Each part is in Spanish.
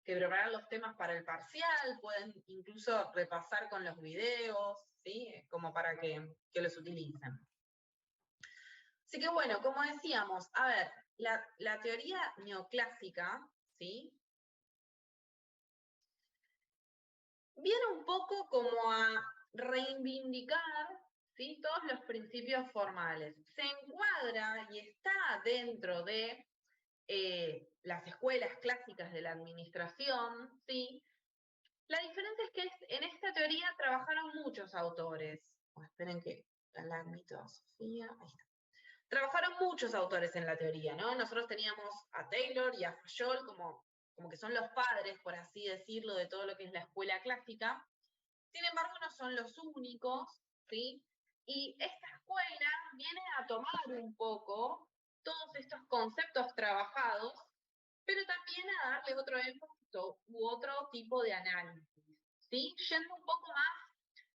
que preparar los temas para el parcial, pueden incluso repasar con los videos, ¿sí? Como para que los utilicen. Así que bueno, como decíamos, a ver, la teoría neoclásica, ¿sí? Viene un poco como a reivindicar, ¿sí?, todos los principios formales. Se encuadra y está dentro de las escuelas clásicas de la administración, ¿sí? La diferencia es que en esta teoría trabajaron muchos autores. Esperen que la admito a Sofía. Ahí está. Trabajaron muchos autores en la teoría, ¿no? Nosotros teníamos a Taylor y a Fayol como que son los padres, por así decirlo, de todo lo que es la escuela clásica. Sin embargo, no son los únicos, ¿sí? Y esta escuela viene a tomar un poco todos estos conceptos trabajados, pero también a darle otro énfasis u otro tipo de análisis, ¿sí? Yendo un poco más,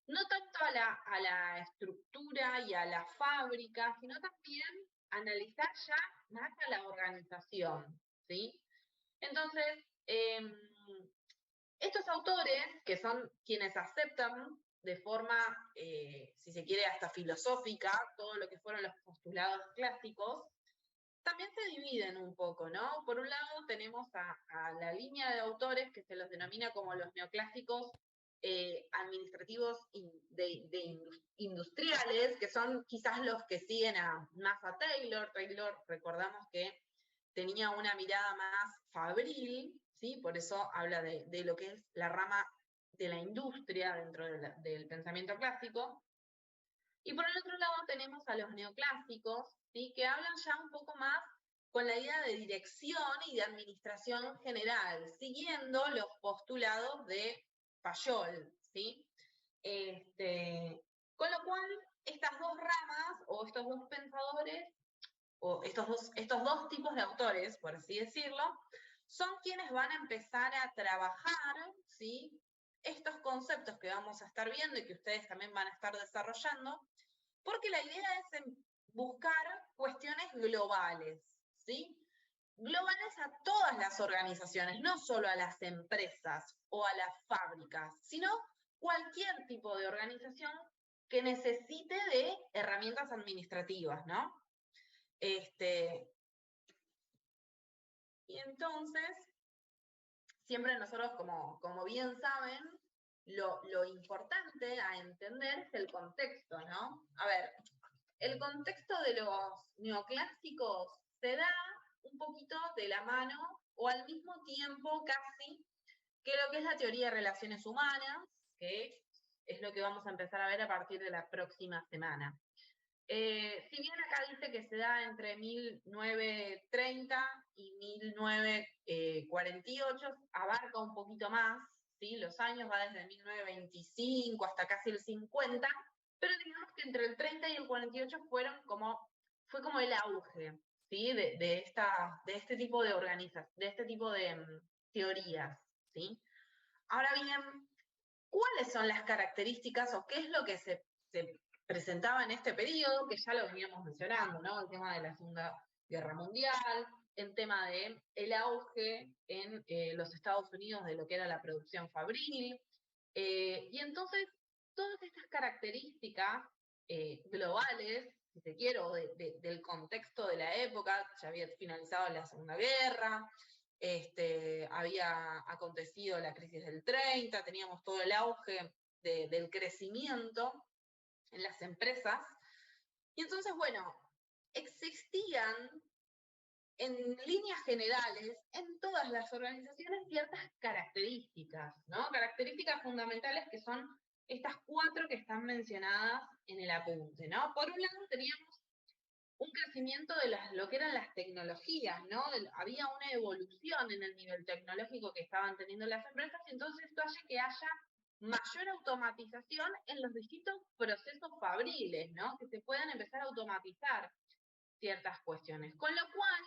no tanto a la estructura y a la fábrica, sino también analizar ya más a la organización, ¿sí? Entonces, estos autores, que son quienes aceptan de forma, si se quiere, hasta filosófica, todo lo que fueron los postulados clásicos, también se dividen un poco, ¿no? Por un lado tenemos a la línea de autores que se los denomina como los neoclásicos administrativos industriales, que son quizás los que siguen más a Taylor. Taylor, recordamos que tenía una mirada más fabril, ¿sí? Por eso habla de lo que es la rama de la industria dentro del pensamiento clásico. Y por el otro lado tenemos a los neoclásicos, ¿sí?, que hablan ya un poco más con la idea de dirección y de administración general, siguiendo los postulados de Fayol, ¿sí? Con lo cual, estas dos ramas, o estos dos pensadores, o estos dos tipos de autores, por así decirlo, son quienes van a empezar a trabajar, ¿sí?, estos conceptos que vamos a estar viendo y que ustedes también van a estar desarrollando, porque la idea es buscar cuestiones globales, ¿sí? Globales a todas las organizaciones, no solo a las empresas o a las fábricas, sino cualquier tipo de organización que necesite de herramientas administrativas, ¿no? Y entonces, siempre nosotros, como bien saben, lo importante a entender es el contexto, ¿no? A ver, el contexto de los neoclásicos se da un poquito de la mano, o al mismo tiempo casi, que lo que es la teoría de relaciones humanas, que es lo que vamos a empezar a ver a partir de la próxima semana. Si bien acá dice que se da entre 1930 y 1948, abarca un poquito más, ¿sí? Los años va desde 1925 hasta casi el 50, pero digamos que entre el 30 y el 48 fue como el auge, ¿sí?, de este tipo de de este tipo de teorías, ¿sí? Ahora bien, ¿cuáles son las características o qué es lo que se presentaba en este periodo, que ya lo veníamos mencionando, ¿no? El tema de la Segunda Guerra Mundial, el tema del auge en los Estados Unidos de lo que era la producción fabril, y entonces todas estas características globales, si se quiere, o del contexto de la época, ya había finalizado la Segunda Guerra, había acontecido la crisis del 30, teníamos todo el auge del crecimiento en las empresas, y entonces, bueno, existían en líneas generales en todas las organizaciones ciertas características, ¿no? Características fundamentales que son estas 4 que están mencionadas en el apunte, ¿no? Por un lado teníamos un crecimiento de lo que eran las tecnologías, ¿no? Había una evolución en el nivel tecnológico que estaban teniendo las empresas, y entonces esto hace que haya mayor automatización en los distintos procesos fabriles, ¿no? Que se puedan empezar a automatizar ciertas cuestiones. Con lo cual,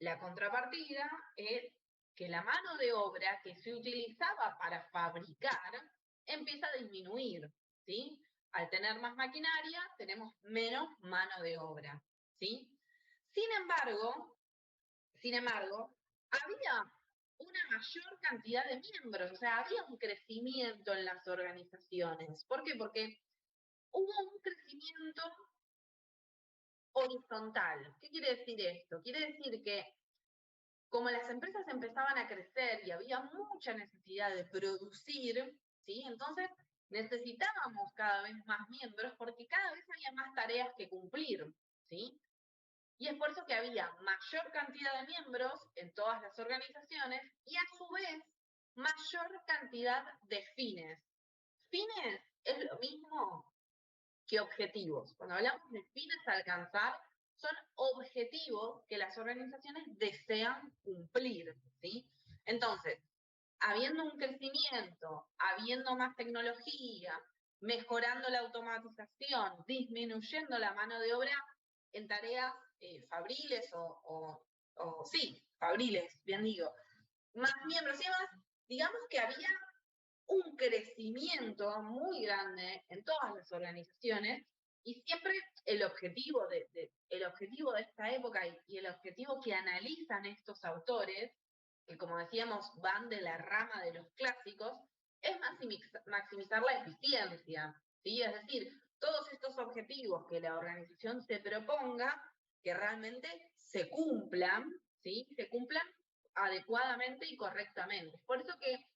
la contrapartida es que la mano de obra que se utilizaba para fabricar empieza a disminuir, ¿sí? Al tener más maquinaria, tenemos menos mano de obra, ¿sí? Sin embargo, había una mayor cantidad de miembros, o sea, había un crecimiento en las organizaciones. ¿Por qué? Porque hubo un crecimiento horizontal. ¿Qué quiere decir esto? Quiere decir que como las empresas empezaban a crecer y había mucha necesidad de producir, ¿sí? Entonces necesitábamos cada vez más miembros porque cada vez había más tareas que cumplir, ¿sí? Y es por eso que había mayor cantidad de miembros en todas las organizaciones y a su vez mayor cantidad de fines. Fines es lo mismo que objetivos. Cuando hablamos de fines a alcanzar, son objetivos que las organizaciones desean cumplir, ¿sí? Entonces, habiendo un crecimiento, habiendo más tecnología, mejorando la automatización, disminuyendo la mano de obra en tareas fabriles sí, fabriles, bien digo, más miembros y demás, digamos que había un crecimiento muy grande en todas las organizaciones y siempre el objetivo el objetivo de esta época y el objetivo que analizan estos autores, que como decíamos van de la rama de los clásicos, es maximizar la eficiencia, ¿sí? Es decir, todos estos objetivos que la organización se proponga, que realmente se cumplan, ¿sí? Se cumplan adecuadamente y correctamente. Por eso que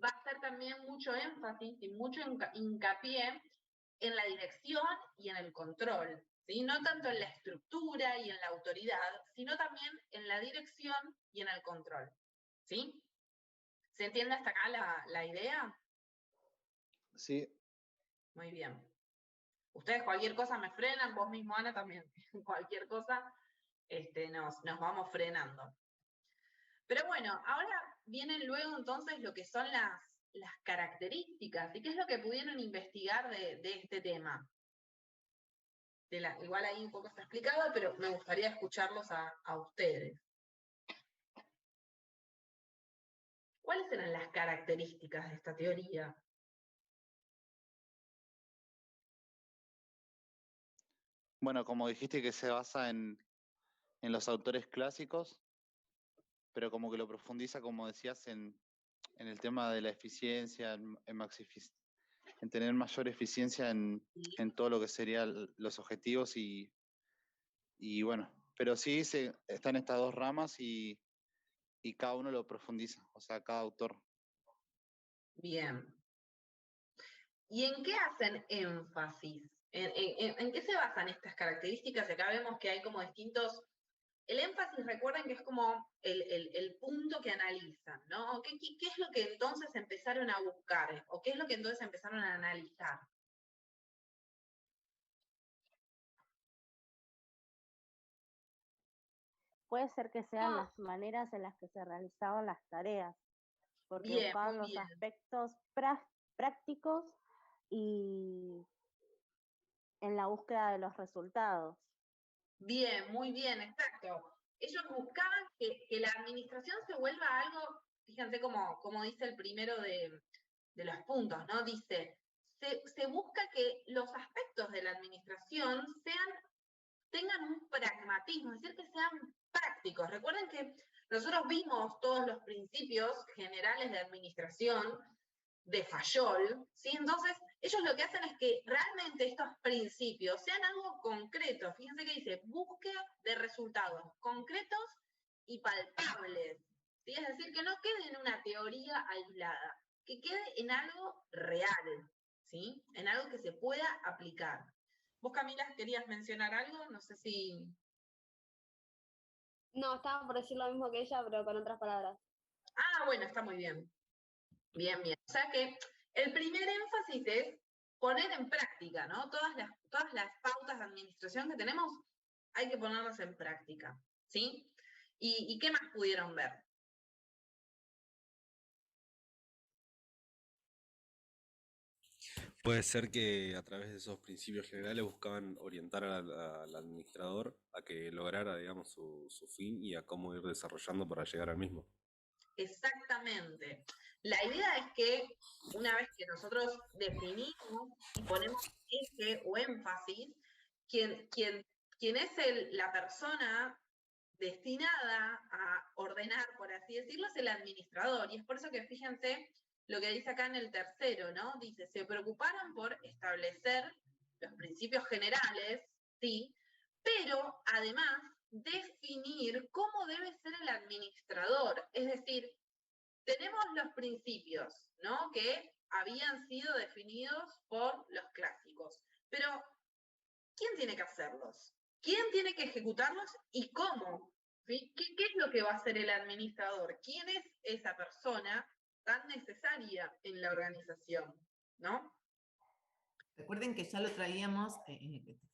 va a ser también mucho énfasis y mucho hincapié en la dirección y en el control, ¿sí? No tanto en la estructura y en la autoridad, sino también en la dirección y en el control, ¿sí? ¿Se entiende hasta acá la idea? Sí. Muy bien. Ustedes cualquier cosa me frenan, vos mismo, Ana, también. Cualquier cosa nos vamos frenando. Pero bueno, ahora vienen luego entonces lo que son las características y qué es lo que pudieron investigar de este tema. Igual ahí un poco está explicado, pero me gustaría escucharlos a ustedes. ¿Cuáles eran las características de esta teoría? Bueno, como dijiste que se basa en los autores clásicos, pero como que lo profundiza, como decías, en el tema de la eficiencia, en tener mayor eficiencia en todo lo que serían los objetivos y bueno, pero sí están estas dos ramas y cada uno lo profundiza, o sea, cada autor. Bien. ¿Y en qué hacen énfasis? ¿En qué se basan estas características? Acá vemos que hay como distintos. El énfasis, recuerden que es como el punto que analizan, ¿no? ¿Qué es lo que entonces empezaron a buscar? ¿O qué es lo que entonces empezaron a analizar? Puede ser que sean las maneras en las que se realizaban las tareas, porque Bien, buscaban muy los bien. aspectos prácticos y en la búsqueda de los resultados. Bien, muy bien, exacto. Ellos buscaban que la administración se vuelva algo, fíjense como dice el primero de los puntos, ¿no? Dice, se busca que los aspectos de la administración tengan un pragmatismo, es decir, que sean prácticos. Recuerden que nosotros vimos todos los principios generales de administración de Fayol, ¿sí? Entonces, ellos lo que hacen es que realmente estos principios sean algo concreto. Fíjense que dice, búsqueda de resultados concretos y palpables, ¿sí? Es decir, que no quede en una teoría aislada, que quede en algo real, ¿sí? En algo que se pueda aplicar. ¿Vos, Camila, querías mencionar algo? No sé si... No, estaba por decir lo mismo que ella, pero con otras palabras. Ah, bueno, está muy bien. Bien, bien. O sea que el primer énfasis es poner en práctica, ¿no? Todas las pautas de administración que tenemos hay que ponerlas en práctica, ¿sí? ¿Y qué más pudieron ver? Puede ser que a través de esos principios generales buscaban orientar al administrador a que lograra, digamos, su fin y a cómo ir desarrollando para llegar al mismo. Exactamente. La idea es que una vez que nosotros definimos y ponemos eje o énfasis, quien es la persona destinada a ordenar, por así decirlo, es el administrador. Y es por eso que fíjense lo que dice acá en el tercero, ¿no? Dice, se preocuparon por establecer los principios generales, sí, pero además definir cómo debe ser el administrador. Es decir, tenemos los principios, ¿no? Que habían sido definidos por los clásicos. Pero, ¿quién tiene que hacerlos? ¿Quién tiene que ejecutarlos y cómo? ¿Sí? ¿Qué es lo que va a hacer el administrador? ¿Quién es esa persona tan necesaria en la organización? ¿No? Recuerden que ya lo traíamos,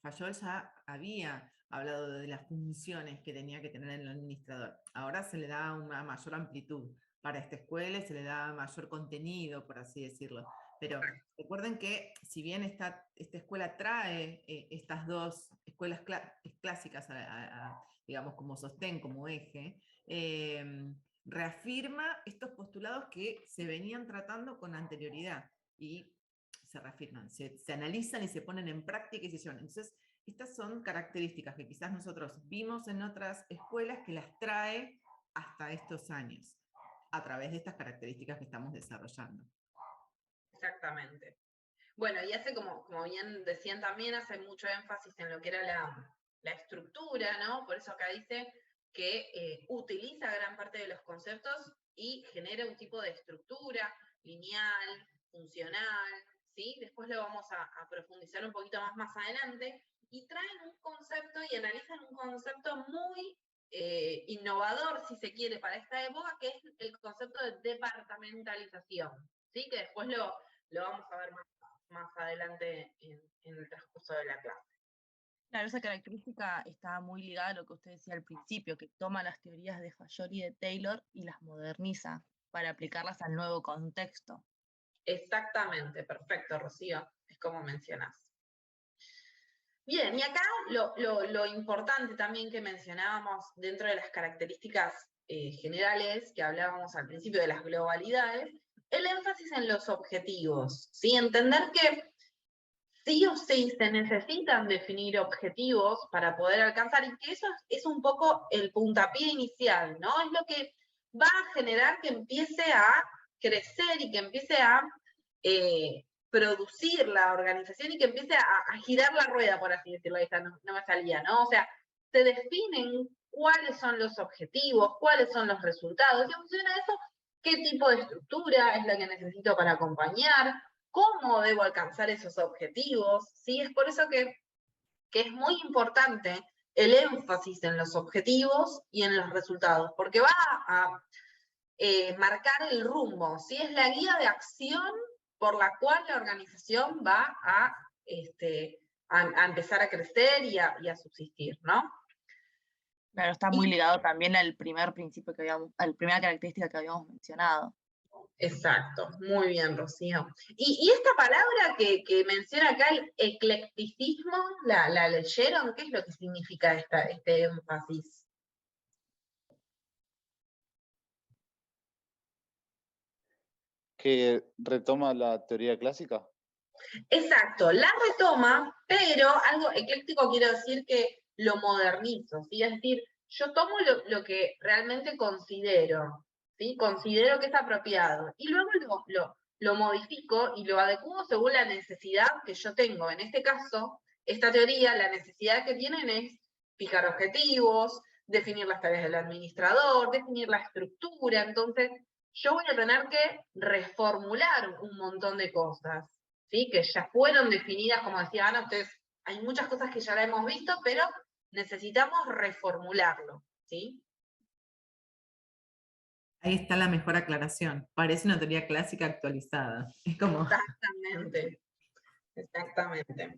Fayol ya había hablado de las funciones que tenía que tener el administrador. Ahora se le da una mayor amplitud para esta escuela y se le da mayor contenido, por así decirlo. Pero recuerden que si bien esta escuela trae estas dos escuelas clásicas, digamos, como sostén, como eje, reafirma estos postulados que se venían tratando con anterioridad y se reafirman, se analizan y se ponen en práctica y se llevan. Entonces, estas son características que quizás nosotros vimos en otras escuelas que las trae hasta estos años, a través de estas características que estamos desarrollando. Exactamente. Bueno, y hace, como bien decían también, hace mucho énfasis en lo que era la estructura, ¿no? Por eso acá dice que utiliza gran parte de los conceptos y genera un tipo de estructura lineal, funcional, ¿sí? Después lo vamos a profundizar un poquito más adelante, y traen un concepto y analizan un concepto muy innovador, si se quiere, para esta época, que es el concepto de departamentalización, ¿sí? Que después lo vamos a ver más adelante en el transcurso de la clase. Claro, esa característica está muy ligada a lo que usted decía al principio, que toma las teorías de Fayol y de Taylor y las moderniza para aplicarlas al nuevo contexto. Exactamente, perfecto, Rocío, es como mencionás. Bien, y acá lo importante también que mencionábamos dentro de las características generales, que hablábamos al principio de las globalidades, el énfasis en los objetivos, ¿sí? Entender que sí o sí se necesitan definir objetivos para poder alcanzar, y que eso es un poco el puntapié inicial, ¿no? Es lo que va a generar que empiece a crecer y que empiece a producir la organización y que empiece a girar la rueda, por así decirlo. Esta no me salía, ¿no? O sea, se definen cuáles son los objetivos, cuáles son los resultados, y en función a eso, qué tipo de estructura es la que necesito para acompañar, cómo debo alcanzar esos objetivos, ¿sí? Es por eso que es muy importante el énfasis en los objetivos y en los resultados, porque va a marcar el rumbo, ¿sí? Es la guía de acción por la cual la organización va a empezar a crecer y a subsistir, ¿no? Claro, está muy ligado también al primer principio que habíamos, a la primera característica que habíamos mencionado. Exacto, muy bien, Rocío. Y esta palabra que menciona acá, el eclecticismo, ¿la leyeron? ¿Qué es lo que significa este énfasis? ¿Que retoma la teoría clásica? Exacto, la retoma, pero algo ecléctico quiero decir que lo modernizo, ¿sí? Es decir, yo tomo lo que realmente considero, ¿sí? Considero que es apropiado, y luego lo modifico y lo adecuo según la necesidad que yo tengo. En este caso, esta teoría, la necesidad que tienen es fijar objetivos, definir las tareas del administrador, definir la estructura. Entonces, yo voy a tener que reformular un montón de cosas, ¿sí? Que ya fueron definidas, como decía Ana, ustedes, hay muchas cosas que ya la hemos visto, pero necesitamos reformularlo, ¿sí? Ahí está la mejor aclaración. Parece una teoría clásica actualizada. Es como... Exactamente, exactamente.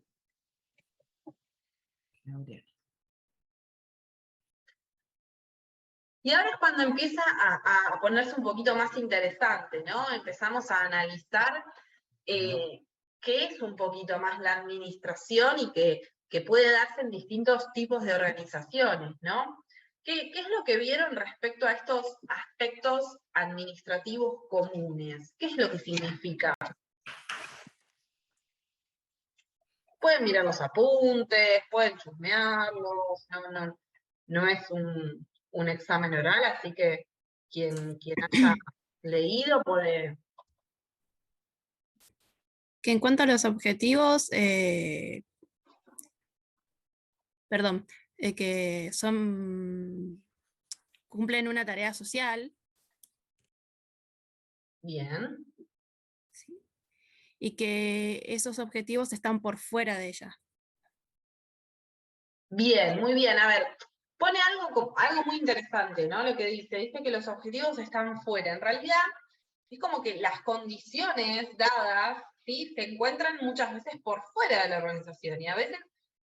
Y ahora es cuando empieza a ponerse un poquito más interesante, ¿no? Empezamos a analizar qué es un poquito más la administración y que puede darse en distintos tipos de organizaciones, ¿no? ¿Qué es lo que vieron respecto a estos aspectos administrativos comunes? ¿Qué es lo que significa? Pueden mirar los apuntes, pueden chusmearlos, no es un examen oral, así que quien haya leído puede... Que en cuanto a los objetivos, que cumplen una tarea social. Bien. ¿Sí? Y que esos objetivos están por fuera de ella. Bien, muy bien. A ver, pone algo muy interesante, ¿no? Lo que dice que los objetivos están fuera. En realidad, es como que las condiciones dadas, ¿sí?, se encuentran muchas veces por fuera de la organización, y a veces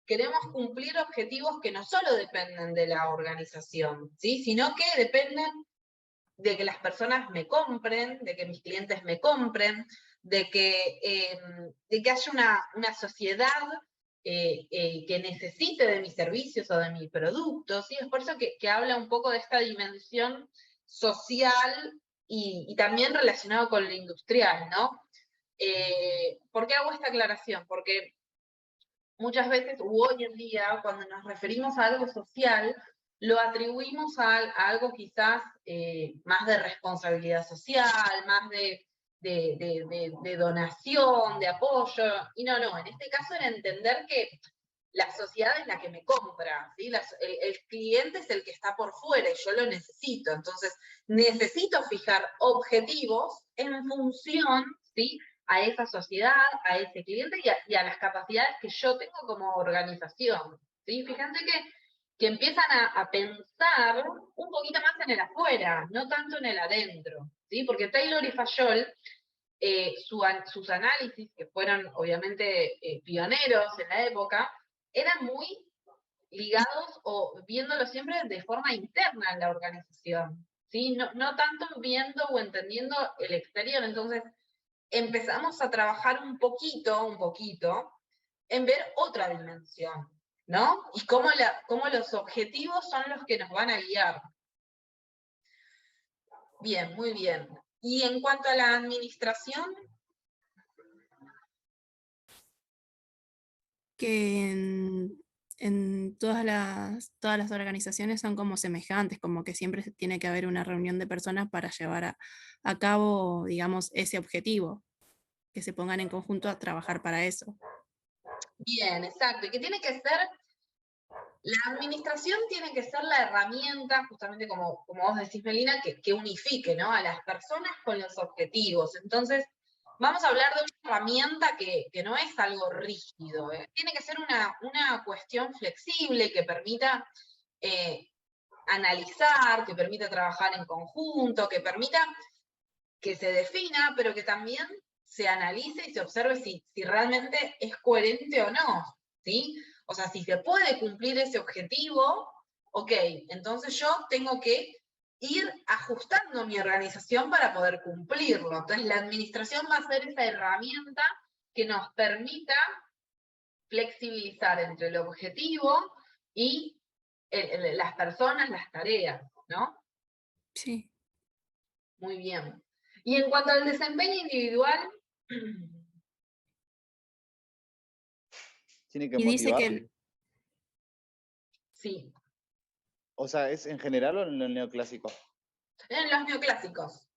queremos cumplir objetivos que no solo dependen de la organización, ¿sí?, sino que dependen de que las personas me compren, de que mis clientes me compren, de que haya una sociedad que necesite de mis servicios o de mis productos, ¿sí? Es por eso que habla un poco de esta dimensión social y también relacionado con lo industrial, ¿no? ¿Por qué hago esta aclaración? Porque muchas veces, hoy en día, cuando nos referimos a algo social, lo atribuimos a algo quizás más de responsabilidad social, más de donación, de apoyo, y no, en este caso era entender que la sociedad es la que me compra, ¿sí? El cliente es el que está por fuera y yo lo necesito, entonces necesito fijar objetivos en función, ¿sí?, a esa sociedad, a ese cliente y a las capacidades que yo tengo como organización, ¿sí? Fíjense que empiezan a pensar un poquito más en el afuera, no tanto en el adentro, ¿sí? Porque Taylor y Fayol, sus análisis, que fueron obviamente pioneros en la época, eran muy ligados o viéndolo siempre de forma interna en la organización, ¿sí? No tanto viendo o entendiendo el exterior. Entonces empezamos a trabajar un poquito, en ver otra dimensión, ¿no? Y cómo los objetivos son los que nos van a guiar. Bien, muy bien. Y en cuanto a la administración... Que en todas las organizaciones son como semejantes, como que siempre tiene que haber una reunión de personas para llevar a cabo, digamos, ese objetivo, que se pongan en conjunto a trabajar para eso. Bien, exacto, y que tiene que ser, la administración tiene que ser la herramienta, justamente como vos decís, Melina, que unifique, ¿no?, a las personas con los objetivos. Entonces, vamos a hablar de una herramienta que no es algo rígido, tiene que ser una cuestión flexible que permita analizar, que permita trabajar en conjunto, que permita que se defina, pero que también se analice y se observe si realmente es coherente o no, ¿sí? O sea, si se puede cumplir ese objetivo, ok, entonces yo tengo que ir ajustando mi organización para poder cumplirlo. Entonces la administración va a ser esa herramienta que nos permita flexibilizar entre el objetivo y las personas, las tareas, ¿no? Sí. Muy bien. Y en cuanto al desempeño individual... Tiene que Y dice motivar. que Sí. O sea, ¿es en general o en el neoclásico? En los neoclásicos.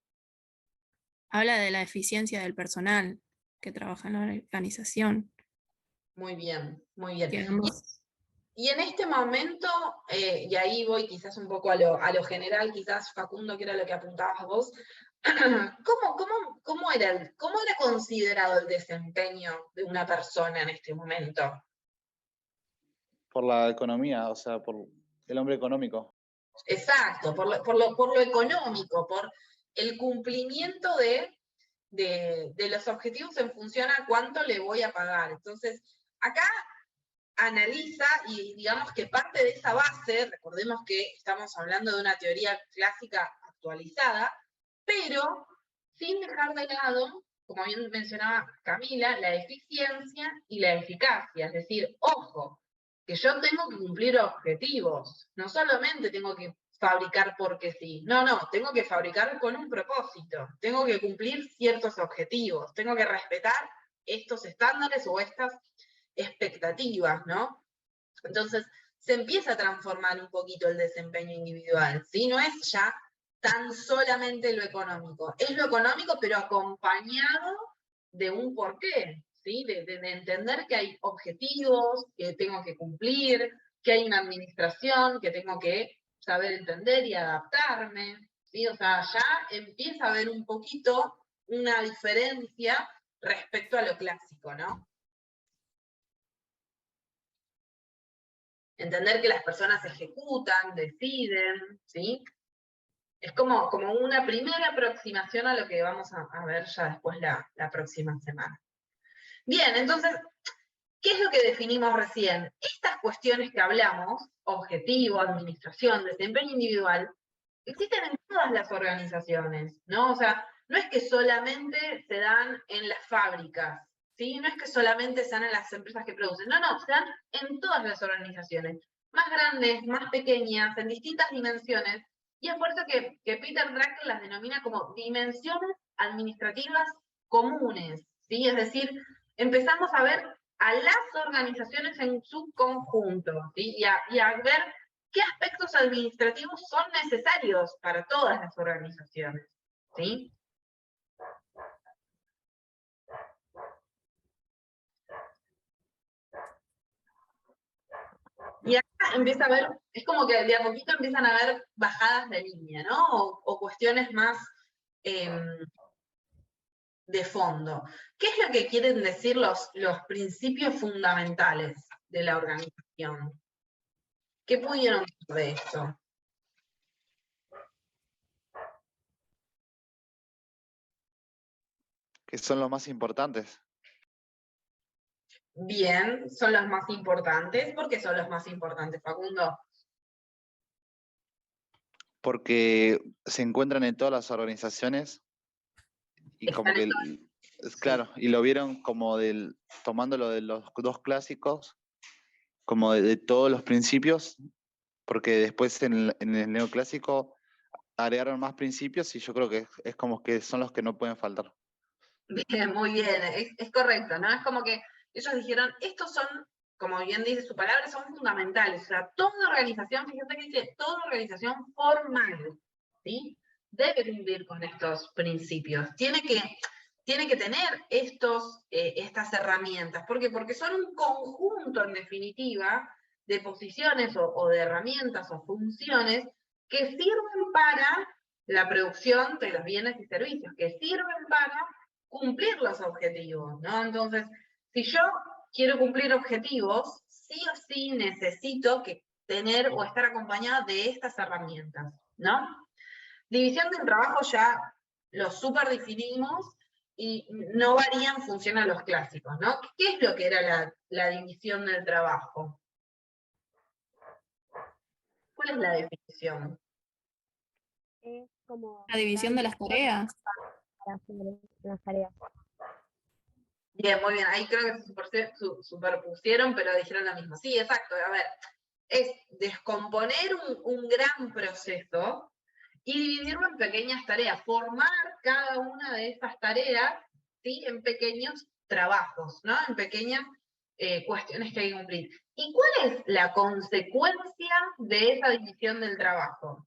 habla de la eficiencia del personal que trabaja en la organización. Muy bien, muy bien. Que ambos- Y en este momento, y ahí voy quizás un poco a lo general, quizás Facundo, que era lo que apuntabas vos, ¿cómo era considerado el desempeño de una persona en este momento? Por la economía, o sea, por el hombre económico. Exacto, por lo económico, por el cumplimiento de los objetivos en función a cuánto le voy a pagar. Entonces, acá analiza, y digamos que parte de esa base, recordemos que estamos hablando de una teoría clásica actualizada, pero sin dejar de lado, como bien mencionaba Camila, la eficiencia y la eficacia. Es decir, ojo, que yo tengo que cumplir objetivos, no solamente tengo que fabricar porque sí, no, tengo que fabricar con un propósito, tengo que cumplir ciertos objetivos, tengo que respetar estos estándares o estas expectativas, ¿no? Entonces, se empieza a transformar un poquito el desempeño individual, ¿sí? No es ya tan solamente lo económico, es lo económico pero acompañado de un porqué, ¿sí? De entender que hay objetivos que tengo que cumplir, que hay una administración que tengo que saber entender y adaptarme, ¿sí? O sea, ya empieza a haber un poquito una diferencia respecto a lo clásico, ¿no? Entender que las personas ejecutan, deciden, ¿sí? Es como una primera aproximación a lo que vamos a ver ya después la próxima semana. Bien, entonces, ¿qué es lo que definimos recién? Estas cuestiones que hablamos, objetivo, administración, desempeño individual, existen en todas las organizaciones, ¿no? O sea, no es que solamente se dan en las fábricas, ¿sí? No es que solamente se dan en las empresas que producen, no, se dan en todas las organizaciones, más grandes, más pequeñas, en distintas dimensiones, y es por eso que Peter Drucker las denomina como dimensiones administrativas comunes, ¿sí? Es decir, empezamos a ver a las organizaciones en su conjunto, ¿sí? y a ver qué aspectos administrativos son necesarios para todas las organizaciones, ¿sí? Y acá empieza a ver, es como que de a poquito empiezan a haber bajadas de línea, ¿no? O cuestiones más de fondo. ¿Qué es lo que quieren decir los principios fundamentales de la organización? ¿Qué pudieron decir de esto? Que son los más importantes. Bien, son los más importantes. ¿Por qué son los más importantes, Facundo? Porque se encuentran en todas las organizaciones y como que, claro, y lo vieron como tomándolo de los dos clásicos, como de todos los principios, porque después en el neoclásico agregaron más principios y yo creo que es como que son los que no pueden faltar. Bien, muy bien, es correcto, ¿no? Es como que ellos dijeron, estos son, como bien dice su palabra, son fundamentales. O sea, toda organización, fíjate que dice, toda organización formal, ¿sí? Debe cumplir con estos principios. Tiene que tener estas herramientas. ¿Por qué? Porque son un conjunto, en definitiva, de posiciones o de herramientas o funciones que sirven para la producción de los bienes y servicios, que sirven para cumplir los objetivos, ¿no? Entonces, si yo quiero cumplir objetivos, sí o sí necesito que tener o estar acompañada de estas herramientas, ¿no? División del trabajo ya lo súper definimos y no varía en función a los clásicos, ¿no? ¿Qué es lo que era la división del trabajo? ¿Cuál es la definición? Es como La división de las tareas. para hacer las tareas. Bien, muy bien. Ahí creo que se superpusieron, pero dijeron lo mismo. Sí, exacto. A ver, es descomponer un gran proceso y dividirlo en pequeñas tareas, formar cada una de estas tareas, ¿sí? En pequeños trabajos, ¿no? En pequeñas cuestiones que hay que cumplir. ¿Y cuál es la consecuencia de esa división del trabajo?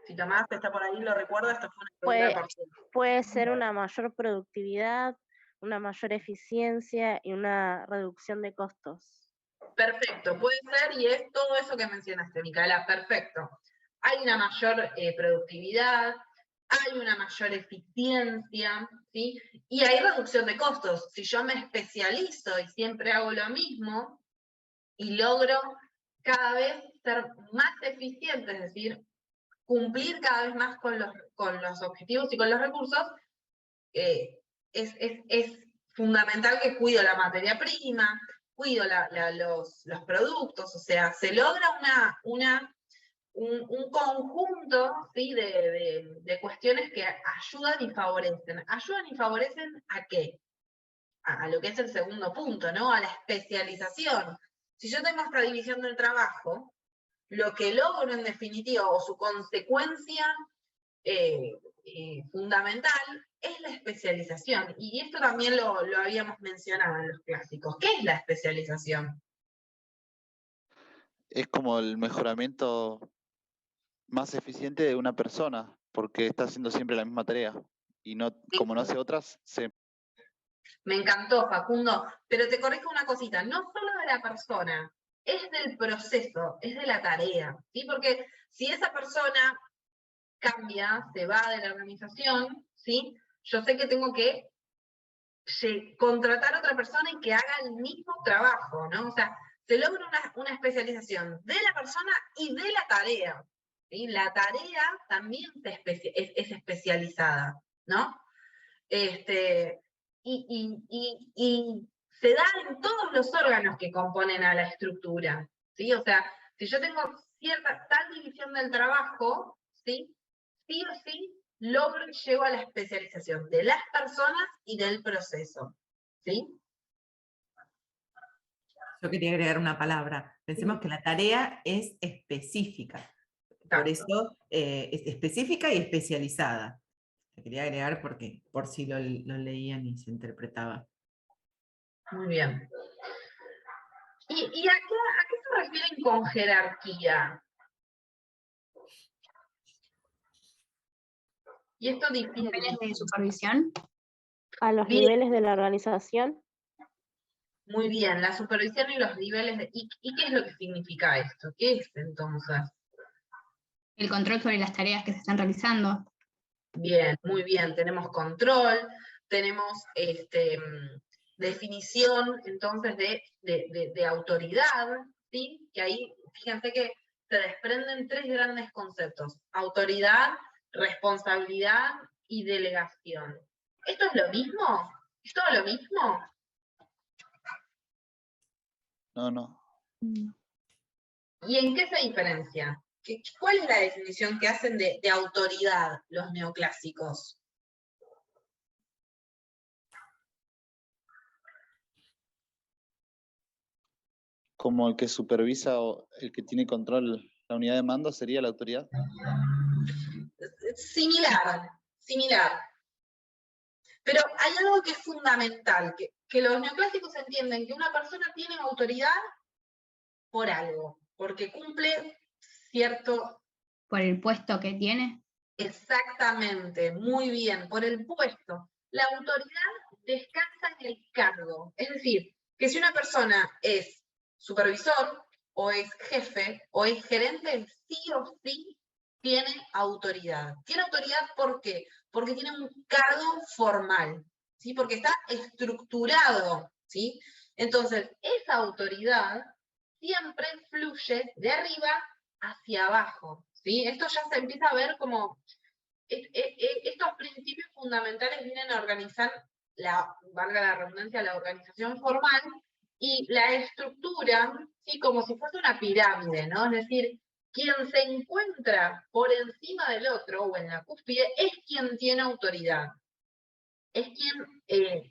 Si Tomás está por ahí, lo recuerda, esta fue una pregunta parcial. Puede ser una mayor productividad, una mayor eficiencia y una reducción de costos. Perfecto, puede ser, y es todo eso que mencionaste, Micaela, perfecto. Hay una mayor productividad, hay una mayor eficiencia, ¿sí? Y hay reducción de costos. Si yo me especializo y siempre hago lo mismo, y logro cada vez ser más eficiente, es decir, cumplir cada vez más con los objetivos y con los recursos, es fundamental que cuido la materia prima, cuido los productos, o sea, se logra un conjunto, ¿sí? de cuestiones que ayudan y favorecen. ¿Ayudan y favorecen a qué? A lo que es el segundo punto, ¿no? A la especialización. Si yo tengo esta división del trabajo, lo que logro en definitiva, o su consecuencia fundamental, es la especialización. Y esto también lo habíamos mencionado en los clásicos. ¿Qué es la especialización? es como el mejoramiento más eficiente de una persona, porque está haciendo siempre la misma tarea. Y no, como no hace otras, Me encantó, Facundo, pero te corrijo una cosita, no solo de la persona, es del proceso, es de la tarea, ¿sí? Porque si esa persona cambia, se va de la organización, ¿sí? Yo sé que tengo que contratar a otra persona y que haga el mismo trabajo, ¿no? O sea, se logra una especialización de la persona y de la tarea, ¿sí? La tarea también es especializada, ¿no? Y se da en todos los órganos que componen a la estructura, ¿sí? O sea, si yo tengo tal división del trabajo, ¿sí? Sí o sí logro y llego a la especialización de las personas y del proceso, ¿sí? Yo quería agregar una palabra. Pensemos que la tarea es específica. Por eso es específica y especializada. Te quería agregar porque por si lo leían y se interpretaba. Muy bien. ¿Y a qué se refieren con jerarquía? Y esto difiere. ¿Niveles de supervisión? A los Bien. niveles de la organización. Muy bien, la supervisión y los niveles de... ¿Y qué es lo que significa esto? ¿Qué es entonces? El control sobre las tareas que se están realizando. Bien, muy bien, tenemos control, tenemos definición entonces de autoridad, ¿sí? Que ahí, fíjense que se desprenden tres grandes conceptos: autoridad, responsabilidad y delegación. ¿Esto es lo mismo? ¿Es todo lo mismo? no. ¿Y en qué se diferencia? ¿Cuál es la definición que hacen de autoridad los neoclásicos? Como el que supervisa o el que tiene control, la unidad de mando sería la autoridad. Similar. Pero hay algo que es fundamental, que los neoclásicos entienden que una persona tiene autoridad por algo, porque cumple cierto... ¿Por el puesto que tiene? Exactamente, muy bien, por el puesto. La autoridad descansa en el cargo. Es decir, que si una persona es supervisor, o es jefe, o es gerente, sí o sí tiene autoridad. ¿Tiene autoridad por qué? Porque tiene un cargo formal, ¿sí? Porque está estructurado, ¿sí? Entonces, esa autoridad siempre fluye de arriba hacia abajo, ¿sí? Esto ya se empieza a ver como... estos principios fundamentales vienen a organizar, valga la redundancia, la organización formal, y la estructura, ¿sí? Como si fuese una pirámide, ¿no? Es decir, quien se encuentra por encima del otro, o en la cúspide, es quien tiene autoridad. Es quien,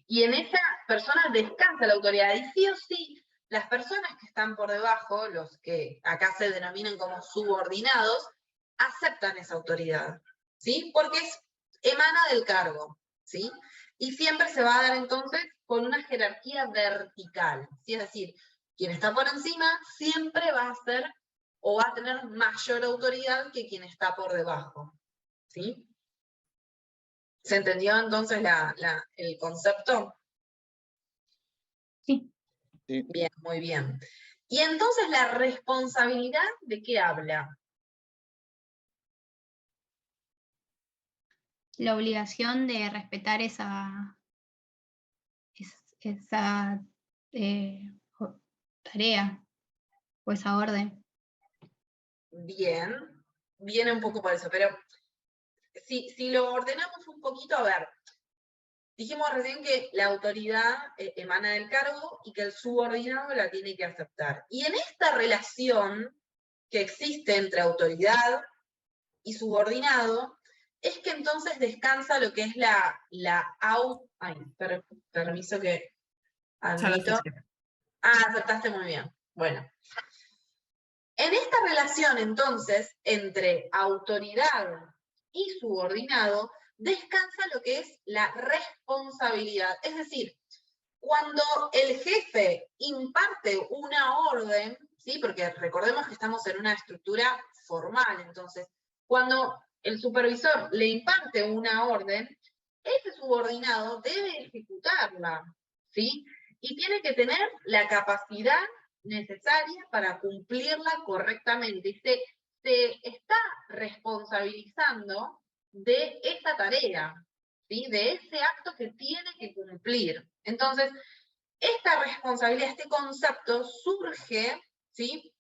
y en esa persona descansa la autoridad, y sí o sí, las personas que están por debajo, los que acá se denominan como subordinados, aceptan esa autoridad, ¿sí? Porque emana del cargo, ¿sí? Y siempre se va a dar entonces con una jerarquía vertical, ¿sí? Es decir, quien está por encima siempre va a ser o va a tener mayor autoridad que quien está por debajo, ¿sí? ¿Se entendió entonces el concepto? Sí. Bien, muy bien. Y entonces la responsabilidad, ¿de qué habla? La obligación de respetar esa tarea o esa orden. Bien, viene un poco por eso, pero si lo ordenamos un poquito, a ver, dijimos recién que la autoridad emana del cargo y que el subordinado la tiene que aceptar. Y en esta relación que existe entre autoridad y subordinado, es que entonces descansa lo que es permiso que admito. Aceptaste muy bien. Bueno. En esta relación, entonces, entre autoridad y subordinado, descansa lo que es la responsabilidad. Es decir, cuando el jefe imparte una orden, ¿sí? Porque recordemos que estamos en una estructura formal, entonces, cuando el supervisor le imparte una orden, ese subordinado debe ejecutarla, ¿sí? Y tiene que tener la capacidad necesaria para cumplirla correctamente. Y se está responsabilizando de esa tarea, ¿sí? De ese acto que tiene que cumplir. Entonces, esta responsabilidad, este concepto surge, ¿sí?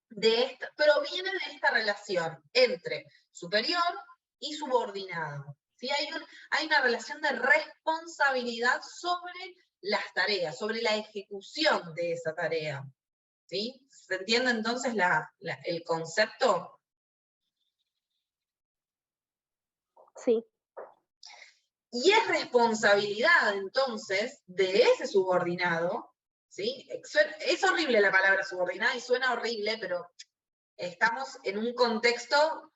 Proviene de esta relación entre superior y subordinado. ¿Sí? Hay una relación de responsabilidad sobre las tareas, sobre la ejecución de esa tarea. ¿Sí? ¿Se entiende entonces el concepto? Sí. Y es responsabilidad entonces de ese subordinado, ¿sí? Es horrible la palabra subordinada y suena horrible, pero estamos en un contexto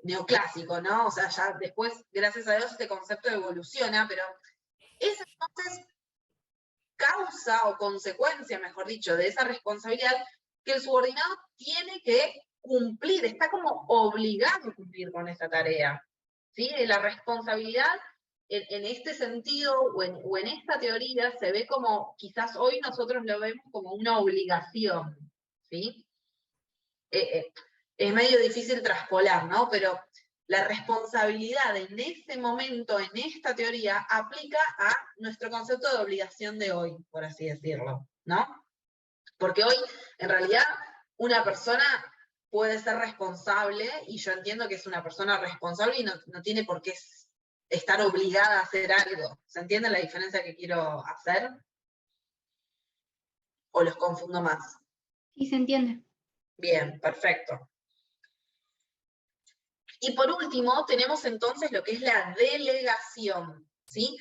neoclásico, ¿no? O sea, ya después, gracias a Dios, este concepto evoluciona, pero es entonces causa o consecuencia, mejor dicho, de esa responsabilidad que el subordinado tiene que cumplir, está como obligado a cumplir con esa tarea. ¿Sí? La responsabilidad, en este sentido, o en esta teoría, se ve como, quizás hoy nosotros lo vemos como una obligación, ¿sí? Es medio difícil traspolar, ¿no? Pero la responsabilidad en ese momento, en esta teoría, aplica a nuestro concepto de obligación de hoy, por así decirlo, ¿no? Porque hoy, en realidad, una persona puede ser responsable, y yo entiendo que es una persona responsable y no tiene por qué estar obligada a hacer algo. ¿Se entiende la diferencia que quiero hacer? ¿O los confundo más? Sí, se entiende. Bien, perfecto. Y por último, tenemos entonces lo que es la delegación, ¿sí?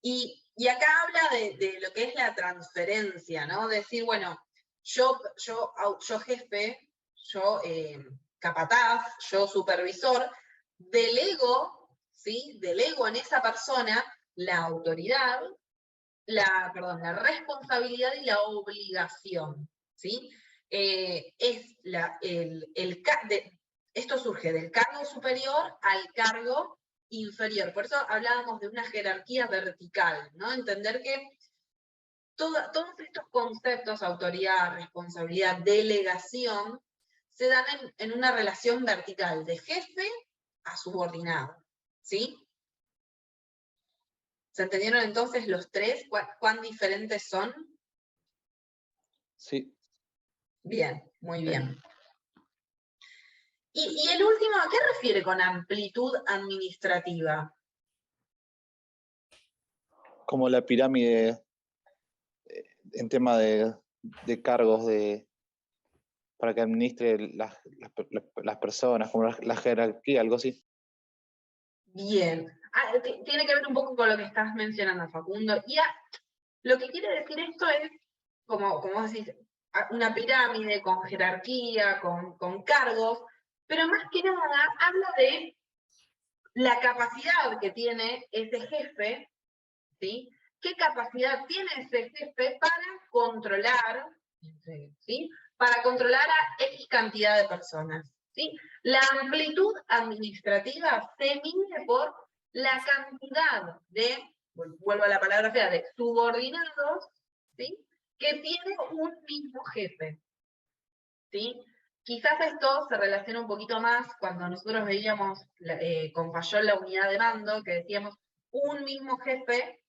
Y acá habla de lo que es la transferencia, ¿no? Decir, bueno, yo jefe, yo capataz, yo supervisor, delego, ¿sí? Delego en esa persona la autoridad, la responsabilidad y la obligación, ¿sí? Esto surge del cargo superior al cargo inferior. Por eso hablábamos de una jerarquía vertical, ¿no? Entender que todos estos conceptos, autoridad, responsabilidad, delegación, se dan en una relación vertical, de jefe a subordinado, ¿sí? ¿Se entendieron entonces los tres? ¿Cuán diferentes son? Sí. Bien, muy bien. Y el último, ¿a qué refiere con amplitud administrativa? Como la pirámide en tema de cargos para que administre las personas, como la jerarquía, algo así. Bien. Tiene que ver un poco con lo que estás mencionando, Facundo. Y lo que quiere decir esto es, como vos decís, una pirámide con jerarquía, con cargos, pero más que nada habla de la capacidad que tiene ese jefe, ¿sí? ¿Qué capacidad tiene ese jefe para controlar, ¿sí? Para controlar a X cantidad de personas, ¿sí? La amplitud administrativa se mide por la cantidad de, vuelvo a la palabra fea, de subordinados, ¿sí? Que tiene un mismo jefe, ¿sí? Quizás esto se relaciona un poquito más cuando nosotros veíamos con Fayol la unidad de mando, que decíamos, un mismo jefe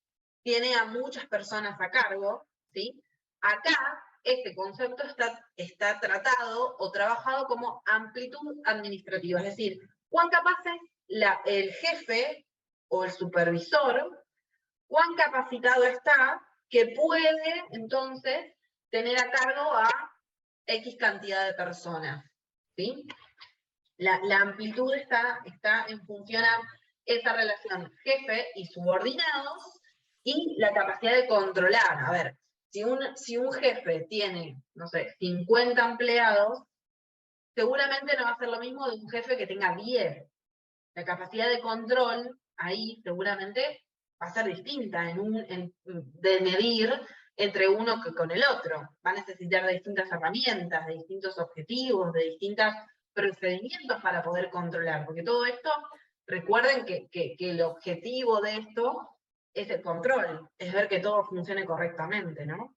tiene a muchas personas a cargo, ¿sí? Acá, este concepto está tratado o trabajado como amplitud administrativa, es decir, cuán capaz es el jefe o el supervisor, cuán capacitado está que puede, entonces, tener a cargo a X cantidad de personas, ¿sí? La amplitud está en función a esa relación jefe y subordinados y la capacidad de controlar. A ver, si un jefe tiene, no sé, 50 empleados, seguramente no va a ser lo mismo de un jefe que tenga 10. La capacidad de control ahí seguramente va a ser distinta de medir entre uno que con el otro. Va a necesitar de distintas herramientas, de distintos objetivos, de distintos procedimientos para poder controlar, porque todo esto, recuerden que el objetivo de esto es el control, es ver que todo funcione correctamente, ¿no?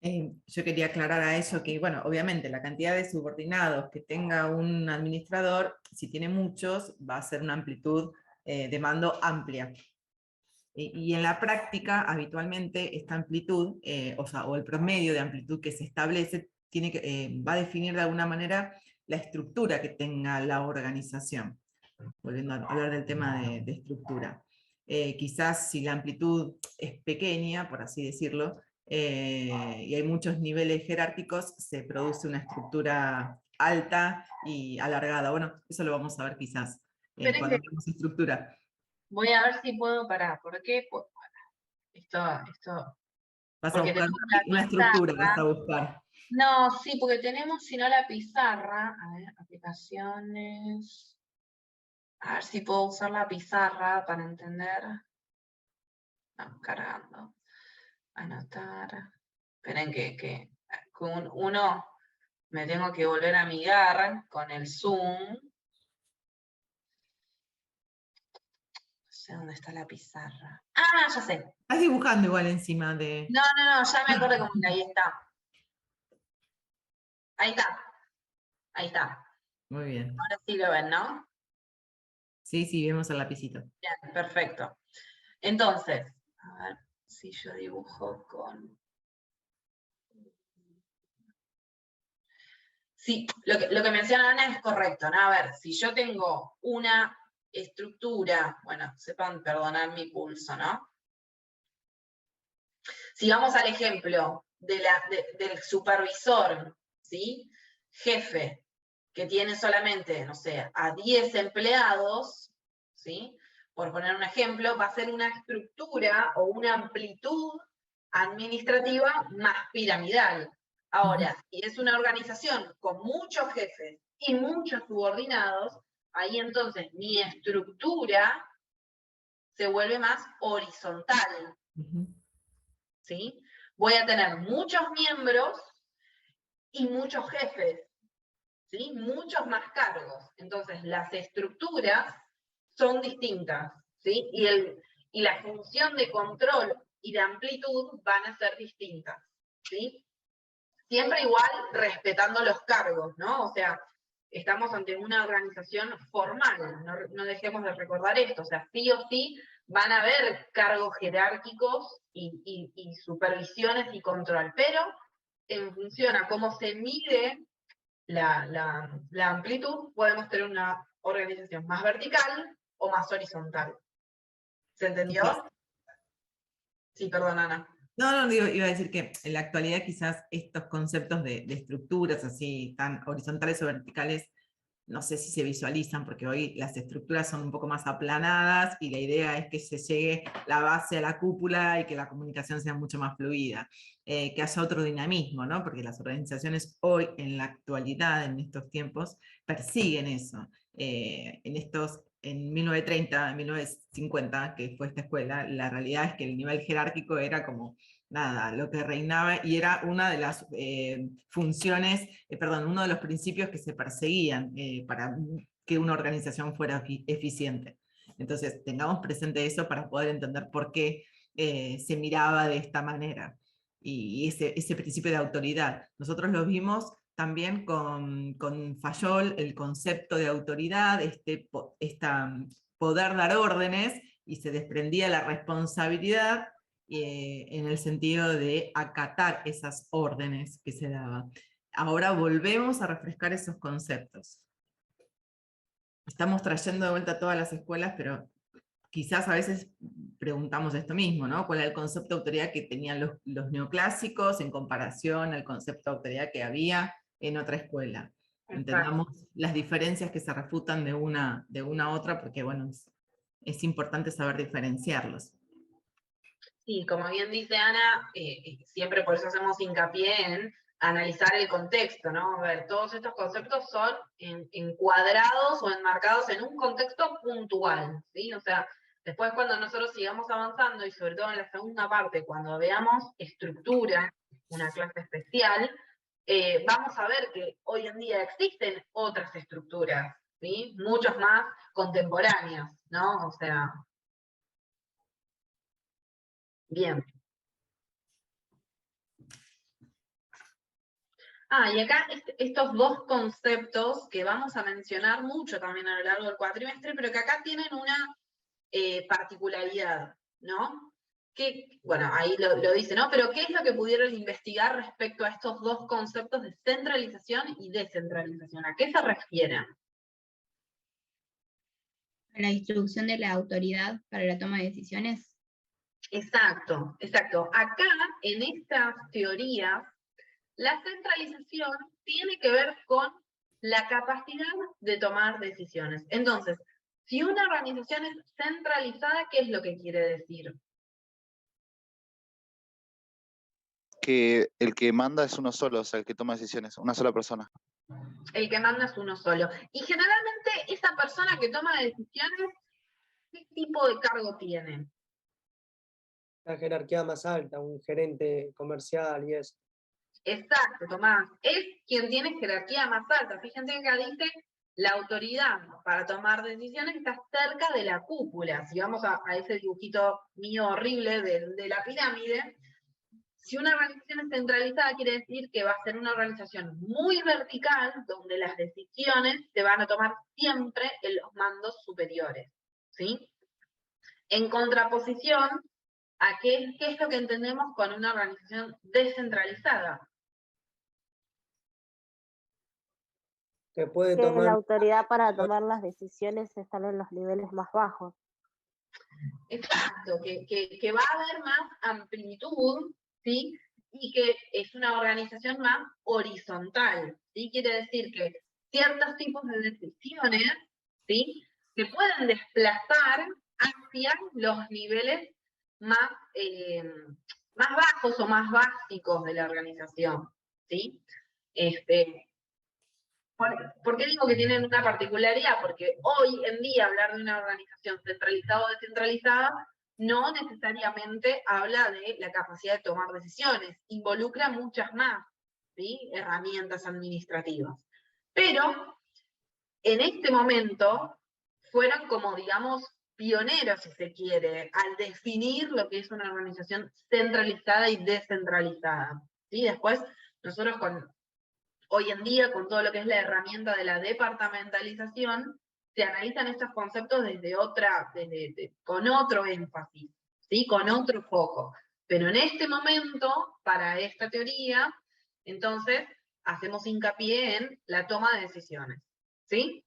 Yo quería aclarar a eso que, bueno, obviamente la cantidad de subordinados que tenga un administrador, si tiene muchos, va a ser una amplitud de mando amplia. Y en la práctica, habitualmente, esta amplitud, o el promedio de amplitud que se establece, va a definir de alguna manera la estructura que tenga la organización. Volviendo a hablar del tema de estructura. Quizás si la amplitud es pequeña, por así decirlo, y hay muchos niveles jerárquicos, se produce una estructura alta y alargada. Bueno, eso lo vamos a ver quizás cuando hablemos de estructura. Voy a ver si puedo parar. ¿Por qué? Esto. Vas a buscar una estructura, vas a buscar. No, sí, porque tenemos, si no, la pizarra. A ver, aplicaciones. A ver si puedo usar la pizarra para entender. No, cargando. Anotar. Esperen que con uno me tengo que volver a amigar con el Zoom. No sé dónde está la pizarra. Ah, ya sé. Estás dibujando igual encima de... No, ya me acordé cómo ahí está. Ahí está. Ahí está. Muy bien. Ahora sí lo ven, ¿no? Sí, vemos el lapicito. Bien, perfecto. Entonces, a ver si yo dibujo con... Sí, lo que menciona Ana es correcto, ¿no? A ver, si yo tengo una estructura, bueno, sepan perdonar mi pulso, ¿no? Si vamos al ejemplo del supervisor, ¿sí? Jefe, que tiene solamente, no sé, a 10 empleados, ¿sí? Por poner un ejemplo, va a ser una estructura o una amplitud administrativa más piramidal. Ahora, si es una organización con muchos jefes y muchos subordinados, ahí entonces mi estructura se vuelve más horizontal. ¿Sí? Voy a tener muchos miembros y muchos jefes, ¿sí? Muchos más cargos. Entonces, las estructuras son distintas, ¿sí? Y la función de control y de amplitud van a ser distintas, ¿sí? Siempre igual respetando los cargos, ¿no? O sea, estamos ante una organización formal, no dejemos de recordar esto, o sea, sí o sí van a haber cargos jerárquicos y supervisiones y control, pero en función a cómo se mide la amplitud, podemos tener una organización más vertical o más horizontal. ¿Se entendió? Sí, perdón, Ana. No, iba a decir que en la actualidad quizás estos conceptos de estructuras así tan horizontales o verticales, no sé si se visualizan, porque hoy las estructuras son un poco más aplanadas y la idea es que se llegue la base a la cúpula y que la comunicación sea mucho más fluida, que haya otro dinamismo, ¿no? Porque las organizaciones hoy, en la actualidad, en estos tiempos, persiguen eso. En 1930, 1950, que fue esta escuela, la realidad es que el nivel jerárquico era como nada, lo que reinaba, y era una de las funciones, uno de los principios que se perseguían para que una organización fuera eficiente. Entonces, tengamos presente eso para poder entender por qué se miraba de esta manera, y ese principio de autoridad. Nosotros lo vimos también con Fayol, el concepto de autoridad, poder dar órdenes, y se desprendía la responsabilidad en el sentido de acatar esas órdenes que se daban. Ahora volvemos a refrescar esos conceptos. Estamos trayendo de vuelta a todas las escuelas, pero quizás a veces preguntamos esto mismo, ¿no? ¿Cuál era el concepto de autoridad que tenían los neoclásicos en comparación al concepto de autoridad que había en otra escuela? Entendamos las diferencias que se refutan de una a otra, porque bueno, es importante saber diferenciarlos. Sí, como bien dice Ana, siempre por eso hacemos hincapié en analizar el contexto, ¿no? A ver, todos estos conceptos son encuadrados o enmarcados en un contexto puntual, ¿sí? O sea, Después, cuando nosotros sigamos avanzando, y sobre todo en la segunda parte, cuando veamos estructura, una clase especial, vamos a ver que hoy en día existen otras estructuras, ¿sí? Muchas más contemporáneas, ¿no? O sea, bien. Y acá estos dos conceptos que vamos a mencionar mucho también a lo largo del cuatrimestre, pero que acá tienen una particularidad, ¿no? Que, bueno, ahí lo dice, ¿no? Pero ¿qué es lo que pudieron investigar respecto a estos dos conceptos de centralización y descentralización? ¿A qué se refieren? La distribución de la autoridad para la toma de decisiones. Exacto, exacto. Acá, en estas teorías, la centralización tiene que ver con la capacidad de tomar decisiones. Entonces, si una organización es centralizada, ¿qué es lo que quiere decir? Que el que manda es uno solo, o sea, el que toma decisiones, una sola persona. El que manda es uno solo. Y generalmente esa persona que toma decisiones, ¿qué tipo de cargo tiene? La jerarquía más alta, un gerente comercial y eso. Exacto, Tomás. Es quien tiene jerarquía más alta. Fíjense que acá dice la autoridad para tomar decisiones está cerca de la cúpula. Si vamos a ese dibujito mío horrible de la pirámide, si una organización es centralizada, quiere decir que va a ser una organización muy vertical, donde las decisiones se van a tomar siempre en los mandos superiores, ¿sí? En contraposición a qué es lo que entendemos con una organización descentralizada. Que puede Que tomar... la autoridad para tomar las decisiones está en los niveles más bajos. Exacto, que va a haber más amplitud, ¿sí? Y que es una organización más horizontal, ¿sí? Quiere decir que ciertos tipos de decisiones, ¿sí? Se pueden desplazar hacia los niveles más, más bajos o más básicos de la organización, ¿sí? ¿Por qué digo que tienen una particularidad? Porque hoy en día hablar de una organización centralizada o descentralizada no necesariamente habla de la capacidad de tomar decisiones, involucra muchas más, ¿sí? Herramientas administrativas. Pero en este momento fueron como, digamos, pioneros, si se quiere, al definir lo que es una organización centralizada y descentralizada. ¿Sí? Después, nosotros hoy en día, con todo lo que es la herramienta de la departamentalización, se analizan estos conceptos desde con otro énfasis, ¿sí? Con otro foco. Pero en este momento, para esta teoría, entonces, hacemos hincapié en la toma de decisiones, ¿sí?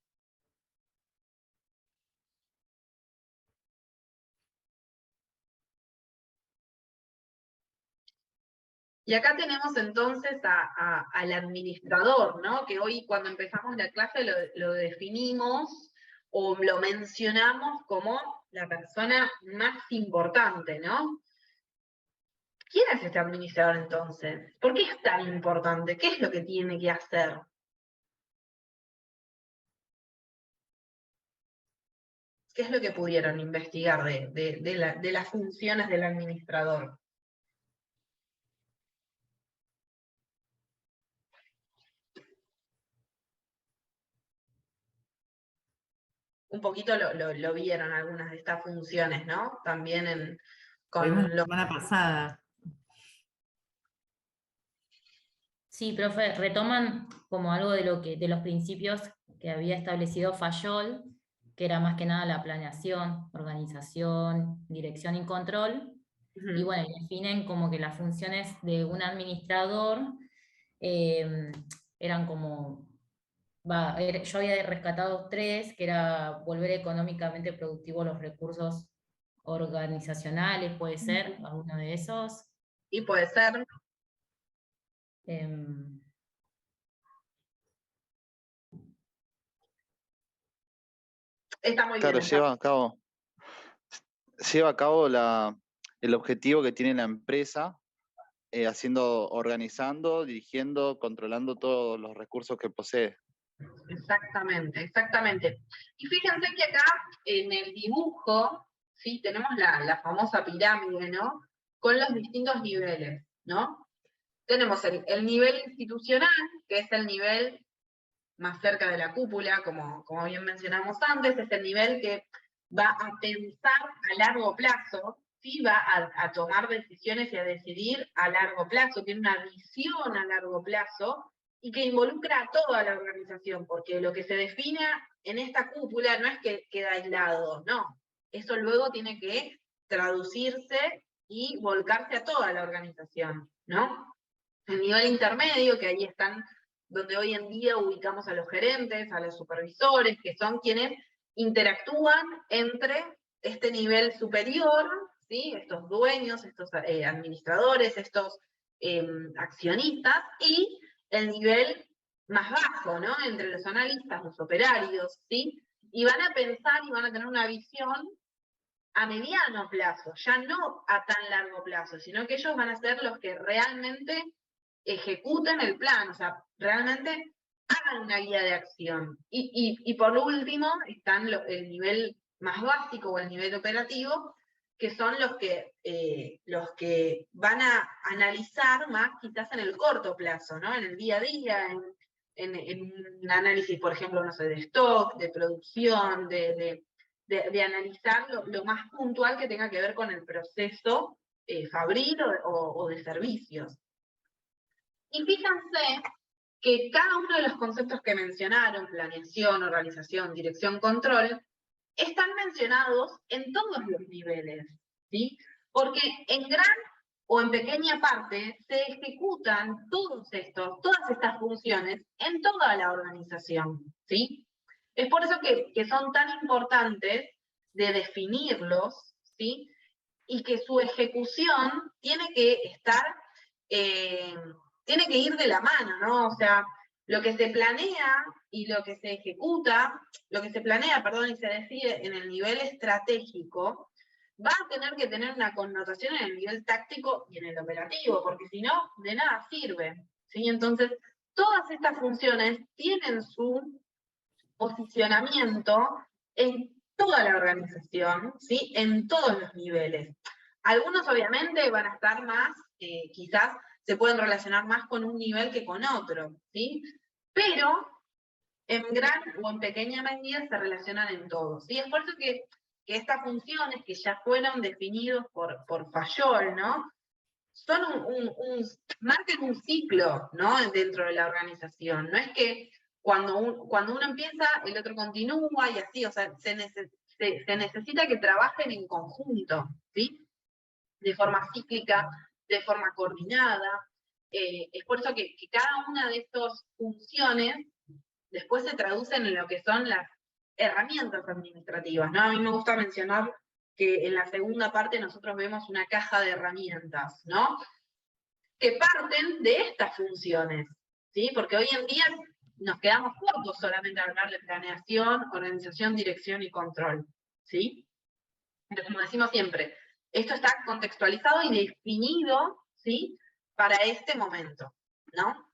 Y acá tenemos entonces al administrador, ¿no? Que hoy cuando empezamos la clase lo definimos o lo mencionamos como la persona más importante, ¿no? ¿Quién es este administrador entonces? ¿Por qué es tan importante? ¿Qué es lo que tiene que hacer? ¿Qué es lo que pudieron investigar de las funciones del administrador? Un poquito lo vieron algunas de estas funciones, ¿no? También Vimos la semana pasada. Sí, profe, retoman como algo de de los principios que había establecido Fayol, que era más que nada la planeación, organización, dirección y control. Y bueno, definen como que las funciones de un administrador eran como, yo había rescatado 3, que era volver económicamente productivos los recursos organizacionales, puede ser, alguno de esos. Y puede ser. Está muy claro, bien. lleva a cabo el objetivo que tiene la empresa, organizando, dirigiendo, controlando todos los recursos que posee. Exactamente, exactamente. Y fíjense que acá en el dibujo, ¿sí? Tenemos la famosa pirámide, ¿no? Con los distintos niveles, ¿no? Tenemos el nivel institucional, que es el nivel más cerca de la cúpula, como bien mencionamos antes, es el nivel que va a pensar a largo plazo, ¿sí? Va a tomar decisiones y a decidir a largo plazo, tiene una visión a largo plazo, y que involucra a toda la organización, porque lo que se define en esta cúpula no es que queda aislado, no. Eso luego tiene que traducirse y volcarse a toda la organización, ¿no? El nivel intermedio, que ahí están donde hoy en día ubicamos a los gerentes, a los supervisores, que son quienes interactúan entre este nivel superior, ¿sí? Estos dueños, estos administradores, estos accionistas, y el nivel más bajo, ¿no? Entre los analistas, los operarios, ¿sí? Y van a pensar y van a tener una visión a mediano plazo, ya no a tan largo plazo, sino que ellos van a ser los que realmente ejecuten el plan, o sea, realmente hagan una guía de acción. Y por último, están el nivel más básico o el nivel operativo, que son los que van a analizar más quizás en el corto plazo, ¿no? En el día a día, en un análisis, por ejemplo, no sé, de stock, de producción, de analizar lo más puntual que tenga que ver con el proceso fabril o de servicios. Y fíjense que cada uno de los conceptos que mencionaron, planeación, organización, dirección, control, están mencionados en todos los niveles, ¿sí? Porque en gran o en pequeña parte se ejecutan todas estas funciones en toda la organización, ¿sí? Es por eso que son tan importantes de definirlos, ¿sí? Y que su ejecución tiene que estar, tiene que ir de la mano, ¿no? O sea, lo que se planea y lo que se ejecuta, lo que se planea, perdón, y se decide en el nivel estratégico, va a tener que tener una connotación en el nivel táctico y en el operativo, porque si no, de nada sirve, ¿sí? Entonces, todas estas funciones tienen su posicionamiento en toda la organización, ¿sí? En todos los niveles. Algunos obviamente van a estar más, quizás se pueden relacionar más con un nivel que con otro, ¿sí? Pero en gran o en pequeña medida se relacionan en todos, ¿sí? Es por eso que estas funciones que ya fueron definidos por Fayol, ¿no? Son marcan un ciclo, ¿no? Dentro de la organización. No es que cuando uno empieza, el otro continúa y así, o sea, se necesita que trabajen en conjunto, ¿sí? De forma cíclica, de forma coordinada. Es por eso que cada una de estas funciones después se traducen en lo que son las herramientas administrativas, ¿no? A mí me gusta mencionar que en la segunda parte nosotros vemos una caja de herramientas, ¿no? Que parten de estas funciones, ¿sí? Porque hoy en día nos quedamos cortos solamente a hablar de planeación, organización, dirección y control, ¿sí? Pero como decimos siempre, esto está contextualizado y definido, ¿sí? Para este momento, ¿no?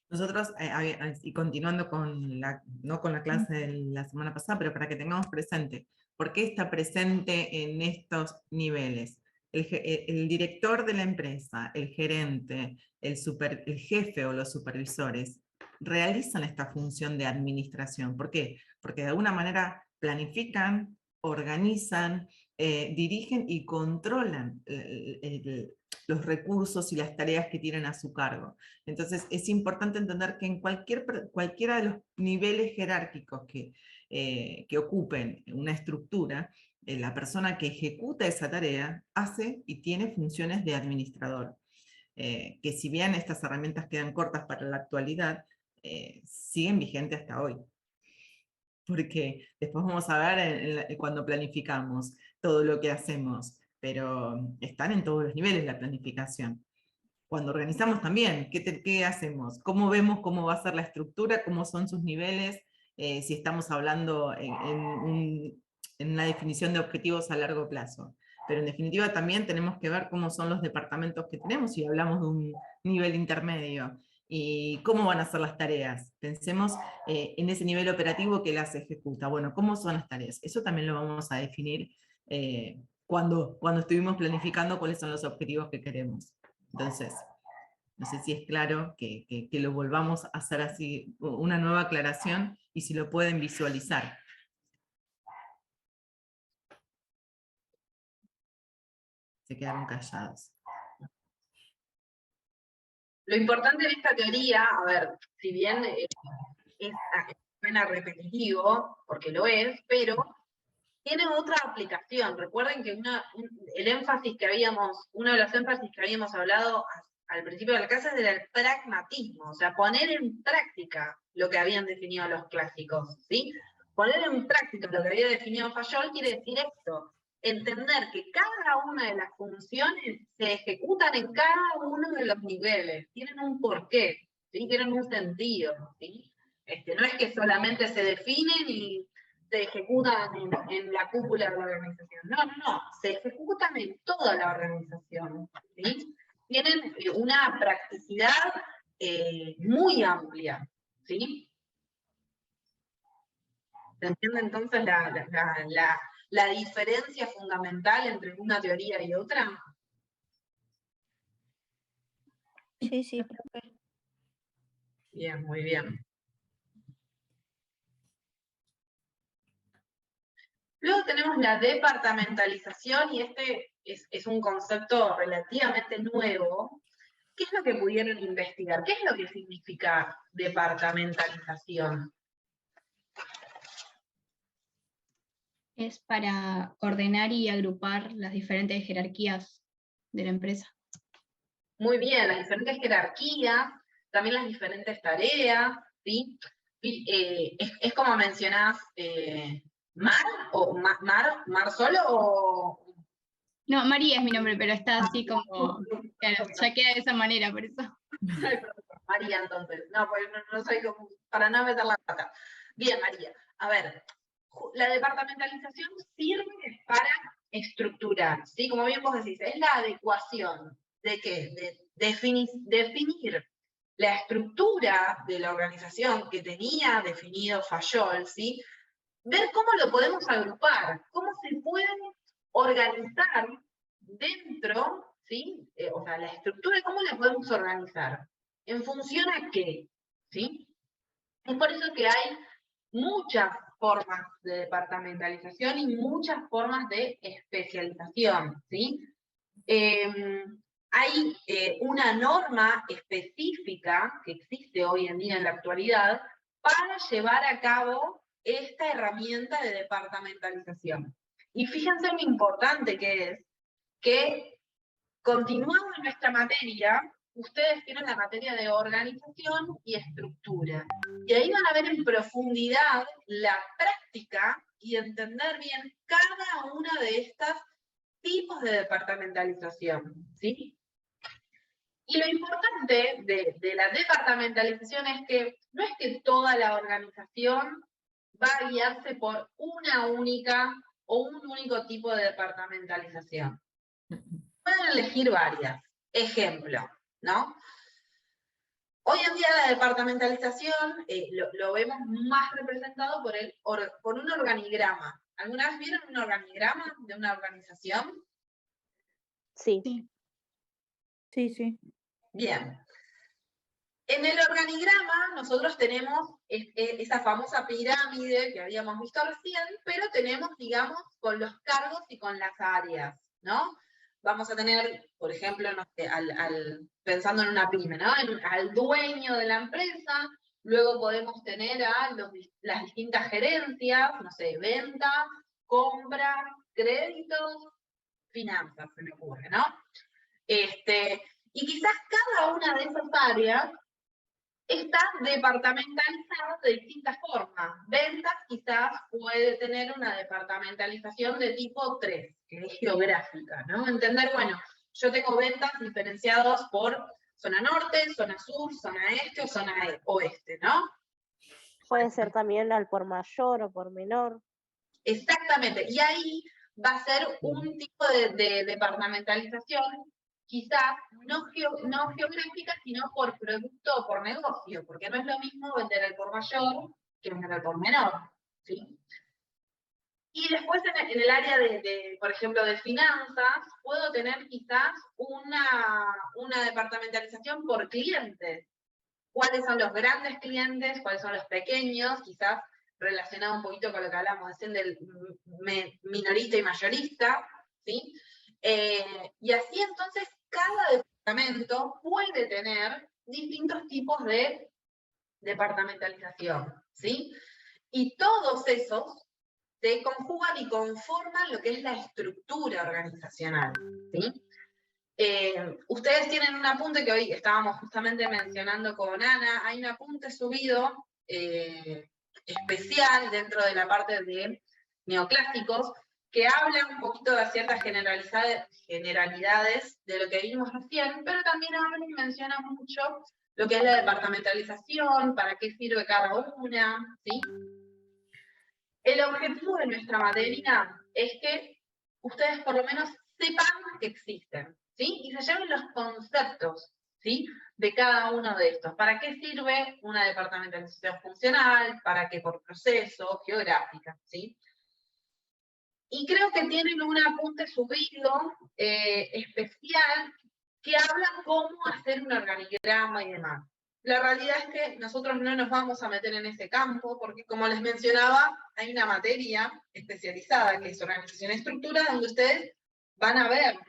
Nosotros, y continuando no con la clase de la semana pasada, pero para que tengamos presente, ¿por qué está presente en estos niveles? El director de la empresa, el gerente, el jefe o los supervisores, realizan esta función de administración. ¿Por qué? Porque de alguna manera planifican, organizan, dirigen y controlan los recursos y las tareas que tienen a su cargo. Entonces es importante entender que en cualquiera de los niveles jerárquicos que ocupen una estructura, la persona que ejecuta esa tarea hace y tiene funciones de administrador. Que si bien estas herramientas quedan cortas para la actualidad, siguen vigentes hasta hoy. Porque después vamos a ver cuando planificamos todo lo que hacemos, pero están en todos los niveles la planificación. Cuando organizamos también, ¿qué hacemos? ¿Cómo vemos cómo va a ser la estructura? ¿Cómo son sus niveles? Si estamos hablando en una definición de objetivos a largo plazo. Pero en definitiva también tenemos que ver cómo son los departamentos que tenemos, si hablamos de un nivel intermedio. ¿Y cómo van a ser las tareas? Pensemos en ese nivel operativo que las ejecuta. Bueno, ¿cómo son las tareas? Eso también lo vamos a definir cuando estuvimos planificando cuáles son los objetivos que queremos. Entonces, no sé si es claro que lo volvamos a hacer así, una nueva aclaración, y si lo pueden visualizar. Se quedaron callados. Lo importante de esta teoría, a ver, si bien suena repetitivo, porque lo es, pero tiene otra aplicación. Recuerden que uno de los énfasis que habíamos hablado al principio de la clase es del pragmatismo, o sea, poner en práctica lo que habían definido los clásicos, ¿sí? Poner en práctica lo que había definido Fayol quiere decir esto, entender que cada una de las funciones se ejecutan en cada uno de los niveles, tienen un porqué, ¿sí? Tienen un sentido, ¿sí? No es que solamente se definen y se ejecutan en la cúpula de la organización. No, se ejecutan en toda la organización, ¿sí? Tienen una practicidad muy amplia, ¿sí? ¿Se entiende entonces la diferencia fundamental entre una teoría y otra? Sí, profe. Bien, muy bien. Luego tenemos la departamentalización, y este es un concepto relativamente nuevo. ¿Qué es lo que pudieron investigar? ¿Qué es lo que significa departamentalización? Es para ordenar y agrupar las diferentes jerarquías de la empresa. Muy bien, las diferentes jerarquías, también las diferentes tareas, ¿sí? Es como mencionás, Mar, o Mar solo, o... No, María es mi nombre, pero está así como, claro, ya queda de esa manera, por eso. María, entonces. No, pues no soy como, para no meter la pata. Bien, María. A ver, la departamentalización sirve para estructurar, ¿sí? Como bien vos decís, es la adecuación de qué? De definir la estructura de la organización que tenía definido Fayol, ¿sí? Ver cómo lo podemos agrupar, cómo se puede organizar dentro, ¿sí? O sea, la estructura, cómo la podemos organizar, en función a qué, ¿sí? Es por eso que hay muchas formas de departamentalización y muchas formas de especialización, ¿sí? Hay una norma específica que existe hoy en día en la actualidad para llevar a cabo esta herramienta de departamentalización. Y fíjense lo importante que es que, continuando en nuestra materia, ustedes tienen la materia de organización y estructura. Y ahí van a ver en profundidad la práctica y entender bien cada una de estas tipos de departamentalización, ¿sí? Y lo importante de la departamentalización es que no es que toda la organización va a guiarse por una única o un único tipo de departamentalización. Pueden elegir varias. Ejemplo, ¿no? Hoy en día la departamentalización lo vemos más representado por un organigrama. ¿Alguna vez vieron un organigrama de una organización? Sí. Sí. Bien. En el organigrama nosotros tenemos esa famosa pirámide que habíamos visto recién, pero tenemos, digamos, con los cargos y con las áreas, ¿no? Vamos a tener, por ejemplo, no sé, pensando en una pyme, ¿no? Al dueño de la empresa, luego podemos tener a las distintas gerencias, no sé, venta, compra, créditos, finanzas, se me ocurre, ¿no? Y quizás cada una de esas áreas está departamentalizada de distintas formas. Ventas quizás puede tener una departamentalización de tipo 3, que es geográfica, ¿no? Entender, bueno, yo tengo ventas diferenciados por zona norte, zona sur, zona este o zona oeste, ¿no? Puede ser también al por mayor o por menor. Exactamente, y ahí va a ser un tipo de departamentalización quizás no geográfica, sino por producto o por negocio, porque no es lo mismo vender al por mayor que vender al por menor, ¿sí? Y después en el área por ejemplo, de finanzas, puedo tener quizás una departamentalización por clientes. ¿Cuáles son los grandes clientes? ¿Cuáles son los pequeños? Quizás relacionado un poquito con lo que hablamos recién del minorista y mayorista, ¿sí? Y así entonces cada departamento puede tener distintos tipos de departamentalización, ¿sí? Y todos esos se conjugan y conforman lo que es la estructura organizacional, ¿sí? Ustedes tienen un apunte que hoy estábamos justamente mencionando con Ana, hay un apunte subido especial dentro de la parte de neoclásicos, que habla un poquito de ciertas generalidades de lo que vimos recién, pero también habla y menciona mucho lo que es la departamentalización, para qué sirve cada una, ¿sí? El objetivo de nuestra materia es que ustedes por lo menos sepan que existen, ¿sí? Y se lleven los conceptos, ¿sí? De cada uno de estos. ¿Para qué sirve una departamentalización funcional? ¿Para qué por proceso? Geográfica, ¿sí? Y creo que tienen un apunte subido especial que habla cómo hacer un organigrama y demás. La realidad es que nosotros no nos vamos a meter en ese campo, porque como les mencionaba, hay una materia especializada que es organización y estructura, donde ustedes van a ver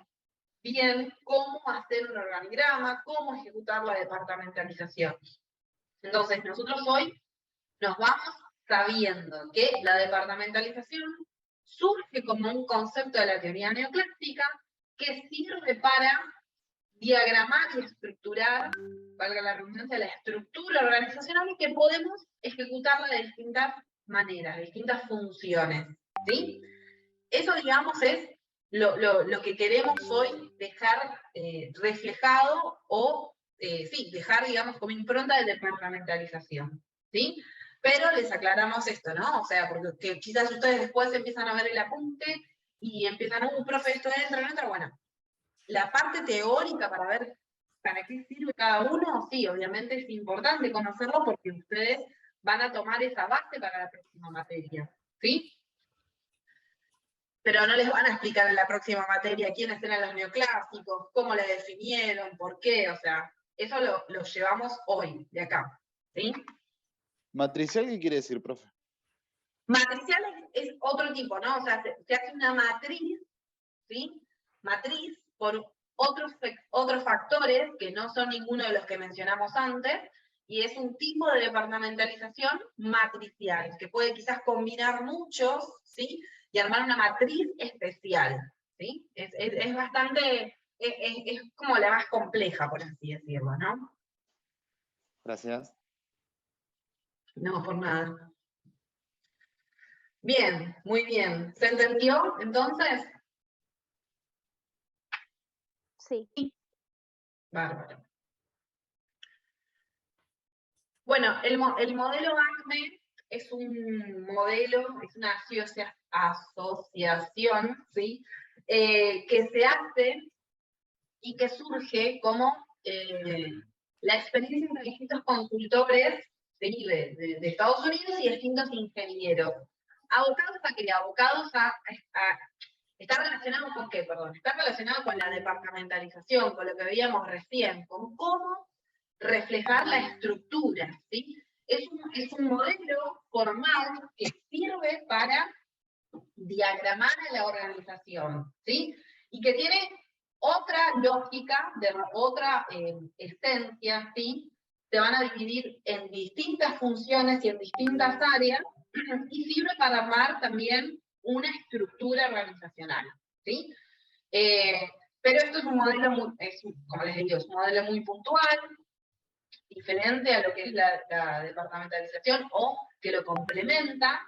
bien cómo hacer un organigrama, cómo ejecutar la departamentalización. Entonces, nosotros hoy nos vamos sabiendo que la departamentalización surge como un concepto de la teoría neoclásica que sirve para diagramar y estructurar, valga la redundancia, la estructura organizacional y que podemos ejecutarla de distintas maneras, de distintas funciones, ¿sí? Eso, digamos, es lo que queremos hoy dejar reflejado o, sí, dejar, digamos, como impronta de departamentalización, ¿sí? Pero les aclaramos esto, ¿no? O sea, porque quizás ustedes después empiezan a ver el apunte y empiezan, profe, esto entra, bueno. La parte teórica para ver para qué sirve cada uno, sí, obviamente es importante conocerlo porque ustedes van a tomar esa base para la próxima materia, ¿sí? Pero no les van a explicar en la próxima materia quiénes eran los neoclásicos, cómo la definieron, por qué, o sea, eso lo llevamos hoy, de acá, ¿sí? ¿Matricial qué quiere decir, profe? Matricial es otro tipo, ¿no? O sea, se hace una matriz, ¿sí? Matriz por otros factores que no son ninguno de los que mencionamos antes, y es un tipo de departamentalización matricial, que puede quizás combinar muchos, ¿sí? Y armar una matriz especial, ¿sí? Es bastante, es como la más compleja, por así decirlo, ¿no? Gracias. No, por nada. Bien, muy bien. ¿Se entendió, entonces? Sí. Bárbaro. Bueno, el modelo ACME es un modelo, es una asociación, ¿sí? Que se hace y que surge como la experiencia de distintos consultores, ¿sí? de Estados Unidos y distintos ingenieros. Abocados a qué? Abocados está relacionado con qué, perdón, está relacionado con la departamentalización, con lo que veíamos recién, con cómo reflejar la estructura, ¿sí? Es un modelo formal que sirve para diagramar a la organización, ¿sí? Y que tiene otra lógica, otra esencia, ¿sí? Se van a dividir en distintas funciones y en distintas áreas, y sirve para armar también una estructura organizacional, ¿sí? Pero esto es un modelo, como les digo, es un modelo muy puntual, diferente a lo que es la departamentalización, o que lo complementa.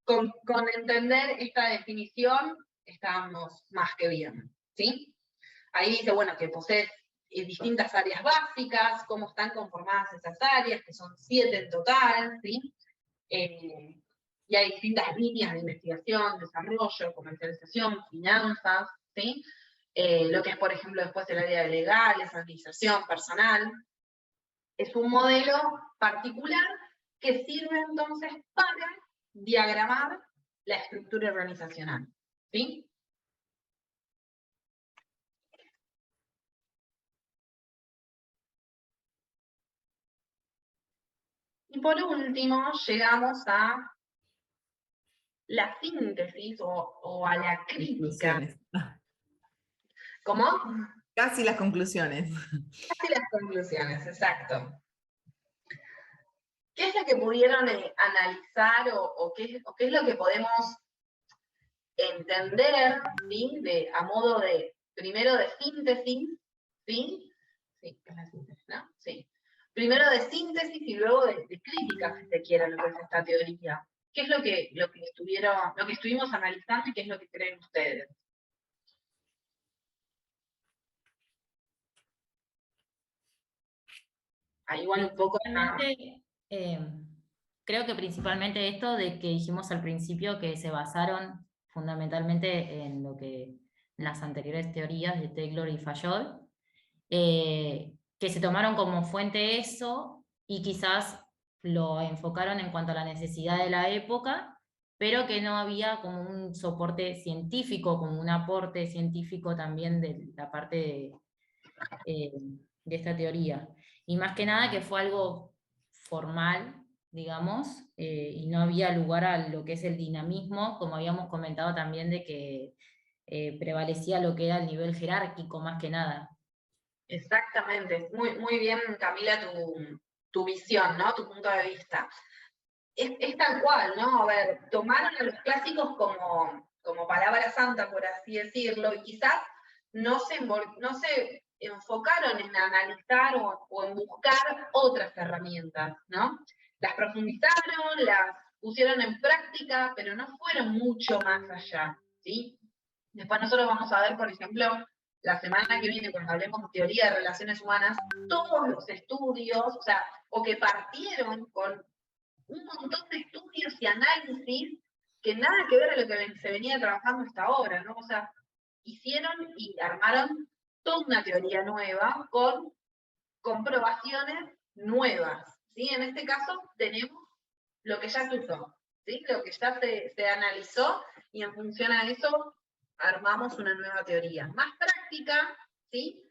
Con entender esta definición, estamos más que bien, ¿sí? Ahí dice, bueno, que posee distintas áreas básicas, cómo están conformadas esas áreas, que son 7 en total, ¿sí? Y hay distintas líneas de investigación, desarrollo, comercialización, finanzas, ¿sí? lo que es, por ejemplo, después el área de legales, administración, personal. Es un modelo particular que sirve entonces para diagramar la estructura organizacional, ¿sí? Y por último, llegamos a la síntesis o a la crítica. Conclusiones. ¿Cómo? Casi las conclusiones. Casi las conclusiones, exacto. ¿Qué es lo que pudieron analizar o qué es lo que podemos entender, ¿sí? A modo de, primero de síntesis, ¿sí? Sí, es la síntesis, ¿no? Sí. Primero de síntesis y luego de crítica, si se quiere, lo que es esta teoría. ¿Qué es lo que estuvimos analizando y qué es lo que creen ustedes? Ahí igual un poco... Creo que principalmente esto de que dijimos al principio que se basaron fundamentalmente en lo que las anteriores teorías de Taylor y Fayol, que se tomaron como fuente eso y quizás lo enfocaron en cuanto a la necesidad de la época, pero que no había como un soporte científico, como un aporte científico también de la parte de esta teoría. Y más que nada que fue algo formal, digamos, y no había lugar a lo que es el dinamismo, como habíamos comentado también de que prevalecía lo que era el nivel jerárquico más que nada. Exactamente, muy, muy bien, Camila, tu visión, ¿no? Tu punto de vista. Es tal cual, ¿no? A ver, tomaron a los clásicos como palabra santa, por así decirlo, y quizás no se enfocaron en analizar o en buscar otras herramientas, ¿no? Las profundizaron, las pusieron en práctica, pero no fueron mucho más allá, ¿sí? Después nosotros vamos a ver, por ejemplo, la semana que viene, cuando hablemos de teoría de relaciones humanas, todos los estudios, o sea, o que partieron con un montón de estudios y análisis que nada que ver a lo que se venía trabajando hasta ahora, ¿no? O sea, hicieron y armaron toda una teoría nueva con comprobaciones nuevas, ¿sí? En este caso tenemos lo que ya se usó, ¿sí? Lo que ya se analizó y en función a eso armamos una nueva teoría. Más práctica, ¿sí?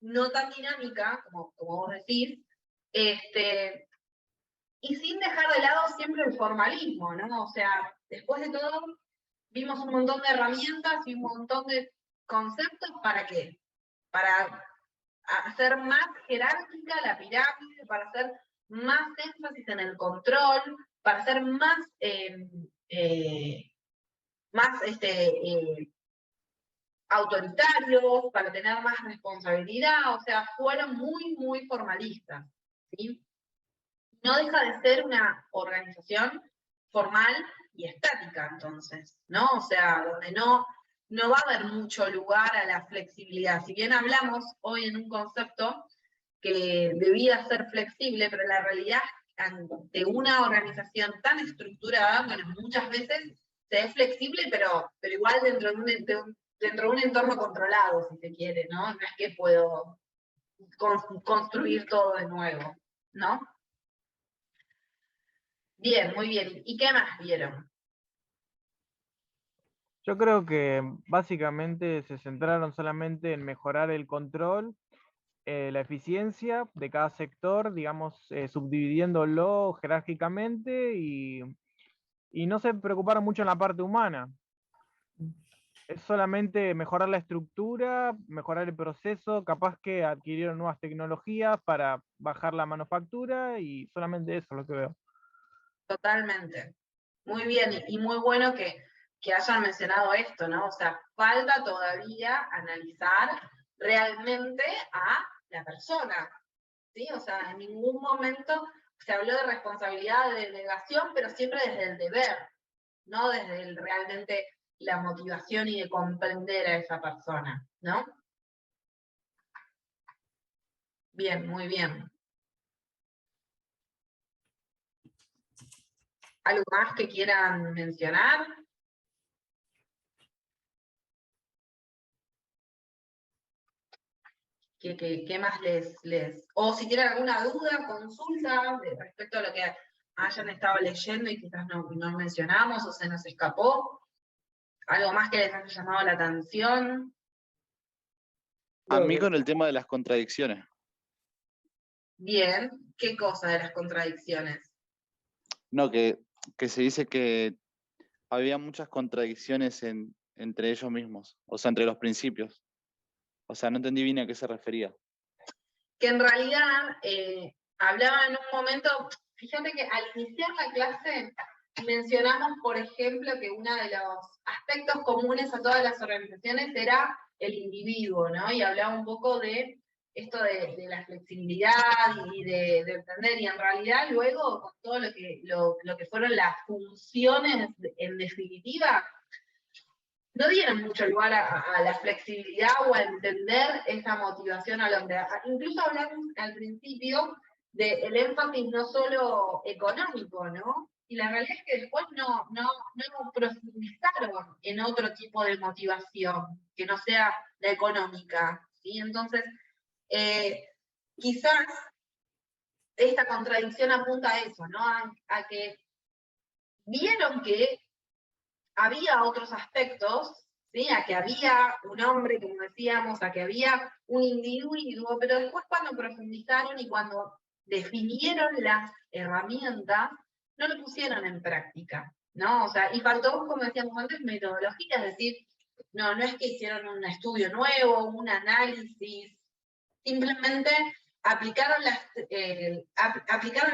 No tan dinámica, como vos decís, y sin dejar de lado siempre el formalismo, ¿no? O sea, después de todo, vimos un montón de herramientas y un montón de conceptos, ¿para qué? Para hacer más jerárquica la pirámide, para hacer más énfasis en el control, para hacer más, autoritarios, para tener más responsabilidad, o sea, fueron muy, muy formalistas, ¿sí? No deja de ser una organización formal y estática, entonces, ¿no? O sea, donde no va a haber mucho lugar a la flexibilidad. Si bien hablamos hoy en un concepto que debía ser flexible, pero la realidad ante una organización tan estructurada, bueno, muchas veces se es flexible, pero igual dentro de un entorno controlado, si se quiere, ¿no? No es que puedo construir todo de nuevo, ¿no? Bien, muy bien. ¿Y qué más vieron? Yo creo que básicamente se centraron solamente en mejorar el control, la eficiencia de cada sector, digamos, subdividiéndolo jerárquicamente y no se preocuparon mucho en la parte humana. Es solamente mejorar la estructura, mejorar el proceso, capaz que adquirieron nuevas tecnologías para bajar la manufactura y solamente eso es lo que veo. Totalmente. Muy bien, y muy bueno que hayan mencionado esto, ¿no? O sea, falta todavía analizar realmente a la persona, ¿sí? O sea, en ningún momento se habló de responsabilidad, de delegación, pero siempre desde el deber, no desde realmente la motivación y de comprender a esa persona, ¿no? Bien, muy bien. ¿Algo más que quieran mencionar? ¿Qué más o si tienen alguna duda, consulta respecto a lo que hayan estado leyendo y quizás no mencionamos o se nos escapó? ¿Algo más que les haya llamado la atención? A mí con el tema de las contradicciones. Bien, ¿qué cosa de las contradicciones? No, que se dice que había muchas contradicciones entre ellos mismos, o sea, entre los principios. O sea, no entendí bien a qué se refería. Que en realidad hablaba en un momento, fíjate que al iniciar la clase mencionamos, por ejemplo, que uno de los aspectos comunes a todas las organizaciones era el individuo, ¿no? Y hablaba un poco de esto de la flexibilidad y de entender, y en realidad luego con todo lo que fueron las funciones en definitiva, no dieron mucho lugar a la flexibilidad o a entender esa motivación al hombre. Incluso hablamos al principio del énfasis no solo económico, ¿no? Y la realidad es que después no profundizaron en otro tipo de motivación, que no sea la económica, ¿sí? Entonces, quizás esta contradicción apunta a eso, ¿no? A que vieron que había otros aspectos, ¿sí? A que había un hombre, como decíamos, a que había un individuo, pero después cuando profundizaron y cuando definieron las herramientas, no lo pusieron en práctica, ¿no? O sea, y faltó, como decíamos antes, metodología, es decir, no es que hicieron un estudio nuevo, un análisis, simplemente aplicaron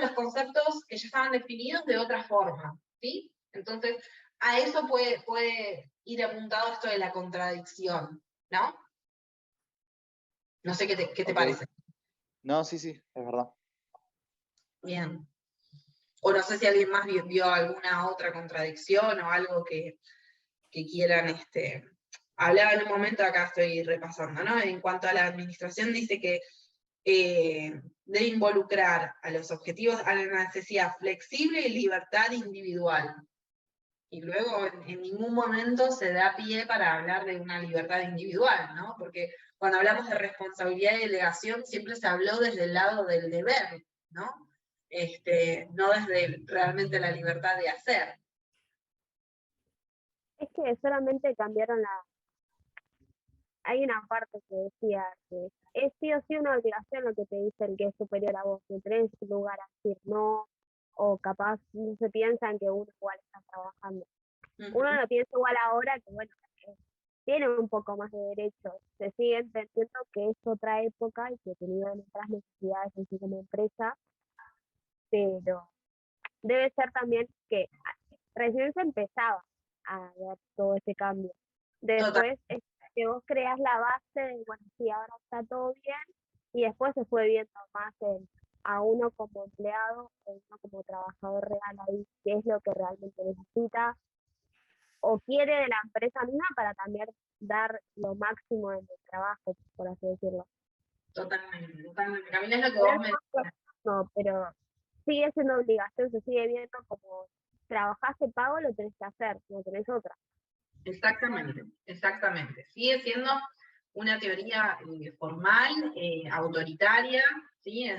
los conceptos que ya estaban definidos de otra forma, ¿sí? Entonces, a eso puede ir apuntado esto de la contradicción, ¿no? No sé qué te parece. No, sí, es verdad. Bien. O no sé si alguien más vio alguna otra contradicción o algo que quieran hablar en un momento, acá estoy repasando, ¿no? En cuanto a la administración, dice que debe involucrar a los objetivos a la necesidad flexible y libertad individual. Y luego en ningún momento se da pie para hablar de una libertad individual, ¿no? Porque cuando hablamos de responsabilidad y delegación siempre se habló desde el lado del deber, ¿no? No desde realmente la libertad de hacer. Es que solamente cambiaron Hay una parte que decía que es sí o sí una obligación lo que te dice el que es superior a vos, que tenés lugar a decir no, o capaz no se piensan que uno igual está trabajando. Uno lo piensa igual ahora, que bueno, tiene un poco más de derechos. Se sigue entendiendo que es otra época y que tenían otras necesidades en sí como empresa, pero debe ser también que recién se empezaba a ver todo ese cambio. Después es que vos creas la base de, bueno, sí, ahora está todo bien, y después se fue viendo más a uno como empleado o uno como trabajador real ahí, qué es lo que realmente necesita o quiere de la empresa misma para también dar lo máximo en el trabajo, por así decirlo. Totalmente. Camila, es lo que vos me... No, pero sigue siendo obligación, se sigue viendo como trabajaste pago, lo tenés que hacer, no tenés otra. Exactamente. Sigue siendo una teoría formal, autoritaria, ¿sí?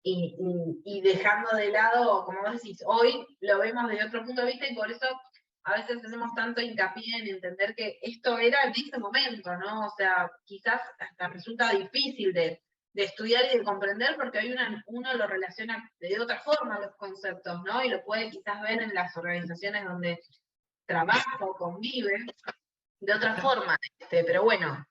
Y dejando de lado, como vos decís, hoy lo vemos desde otro punto de vista y por eso a veces hacemos tanto hincapié en entender que esto era en ese momento, ¿no? O sea, quizás hasta resulta difícil de estudiar y de comprender porque hoy uno lo relaciona de otra forma los conceptos, ¿no? Y lo puede quizás ver en las organizaciones donde trabaja o convive de otra forma, pero bueno.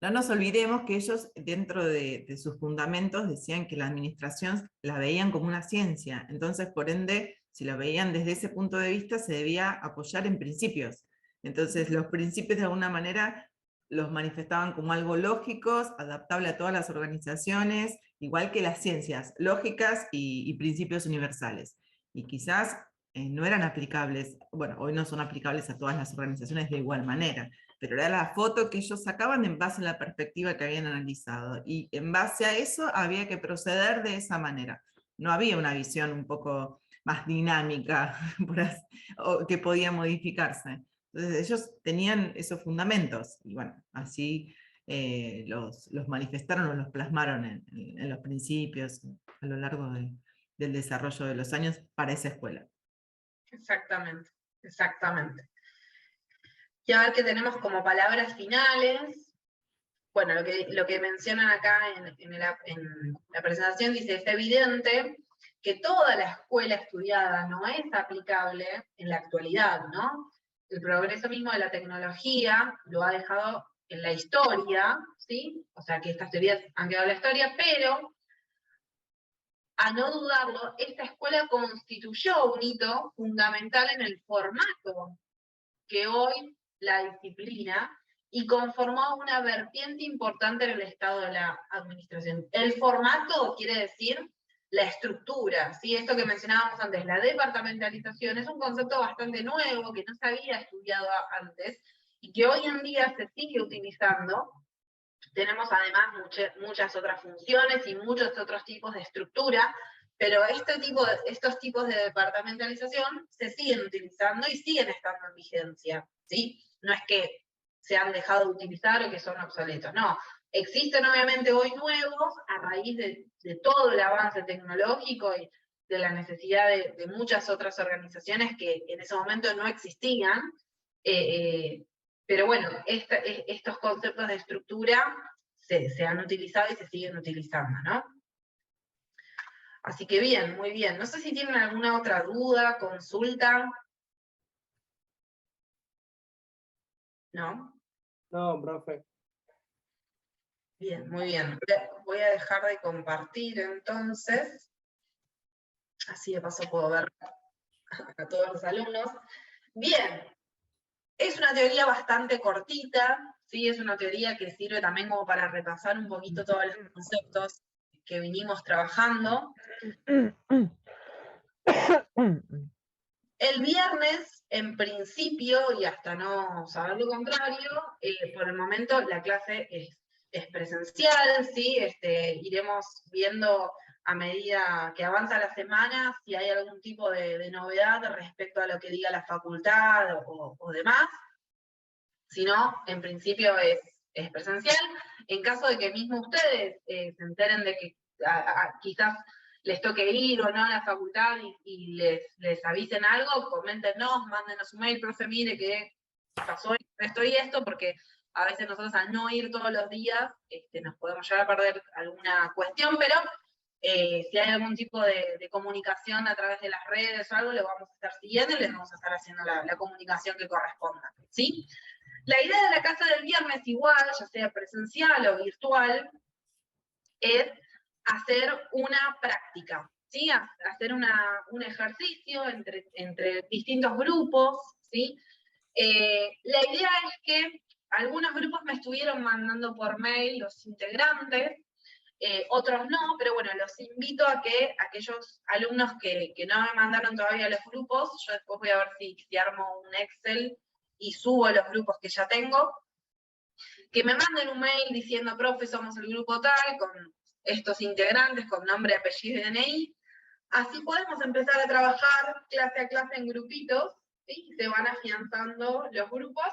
No nos olvidemos que ellos, dentro de sus fundamentos, decían que la administración la veían como una ciencia. Entonces, por ende, si lo veían desde ese punto de vista, se debía apoyar en principios. Entonces, los principios, de alguna manera, los manifestaban como algo lógicos, adaptable a todas las organizaciones, igual que las ciencias, lógicas y principios universales. Y quizás no eran aplicables, bueno, hoy no son aplicables a todas las organizaciones de igual manera, pero era la foto que ellos sacaban en base a la perspectiva que habían analizado, y en base a eso había que proceder de esa manera. No había una visión un poco más dinámica o que podía modificarse. Entonces ellos tenían esos fundamentos, y bueno, así los manifestaron o los plasmaron en los principios a lo largo del desarrollo de los años para esa escuela. Exactamente, exactamente. Y a ver qué tenemos como palabras finales. Bueno, lo que mencionan acá en la presentación dice, es evidente que toda la escuela estudiada no es aplicable en la actualidad, ¿no? El progreso mismo de la tecnología lo ha dejado en la historia, ¿sí? O sea que estas teorías han quedado en la historia, pero a no dudarlo, esta escuela constituyó un hito fundamental en el formato que hoy la disciplina y conformó una vertiente importante en el estado de la administración. El formato quiere decir la estructura, ¿sí? Esto que mencionábamos antes, la departamentalización, es un concepto bastante nuevo que no se había estudiado antes y que hoy en día se sigue utilizando. Tenemos además muchas otras funciones y muchos otros tipos de estructura, pero estos tipos de departamentalización se siguen utilizando y siguen estando en vigencia, ¿sí? No es que se han dejado de utilizar o que son obsoletos, no. Existen obviamente hoy nuevos a raíz de todo el avance tecnológico y de la necesidad de muchas otras organizaciones que en ese momento no existían, pero bueno, estos conceptos de estructura se han utilizado y se siguen utilizando, ¿no? Así que bien, muy bien. No sé si tienen alguna otra duda, consulta. ¿No? No, profe. Bien, muy bien. Voy a dejar de compartir entonces. Así de paso puedo ver a todos los alumnos. Bien. Es una teoría bastante cortita, ¿sí? Es una teoría que sirve también como para repasar un poquito todos los conceptos que vinimos trabajando. El viernes, en principio, y hasta no saber lo contrario, por el momento la clase es presencial, ¿sí? Iremos viendo a medida que avanza la semana si hay algún tipo de novedad respecto a lo que diga la facultad o demás. Si no, en principio es presencial. En caso de que mismo ustedes se enteren de que quizás les toque ir o no a la facultad y les avisen algo, coméntenos, mándenos un mail, profe, mire que pasó esto y esto, porque a veces nosotros al no ir todos los días nos podemos llegar a perder alguna cuestión, pero si hay algún tipo de comunicación a través de las redes o algo, lo vamos a estar siguiendo y les vamos a estar haciendo la comunicación que corresponda, ¿sí? La idea de la casa del viernes igual, ya sea presencial o virtual, es hacer una práctica, ¿sí? Hacer un ejercicio entre distintos grupos, ¿sí? La idea es que algunos grupos me estuvieron mandando por mail los integrantes, otros no, pero bueno, los invito a que aquellos alumnos que no me mandaron todavía los grupos, yo después voy a ver si armo un Excel y subo los grupos que ya tengo, que me manden un mail diciendo, profe, somos el grupo tal, con estos integrantes, con nombre, apellido y DNI, así podemos empezar a trabajar clase a clase en grupitos, ¿sí? Se van afianzando los grupos.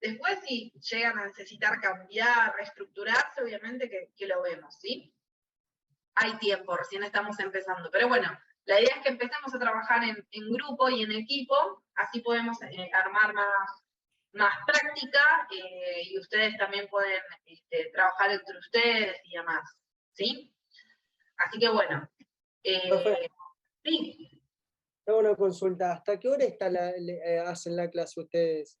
Después, si llegan a necesitar cambiar, reestructurarse, obviamente que lo vemos, ¿sí? Hay tiempo, recién estamos empezando. Pero bueno, la idea es que empecemos a trabajar en grupo y en equipo, así podemos armar más práctica y ustedes también pueden trabajar entre ustedes y demás, ¿sí? Así que bueno. Profe, Sí. tengo una consulta. ¿Hasta qué hora hacen la clase ustedes?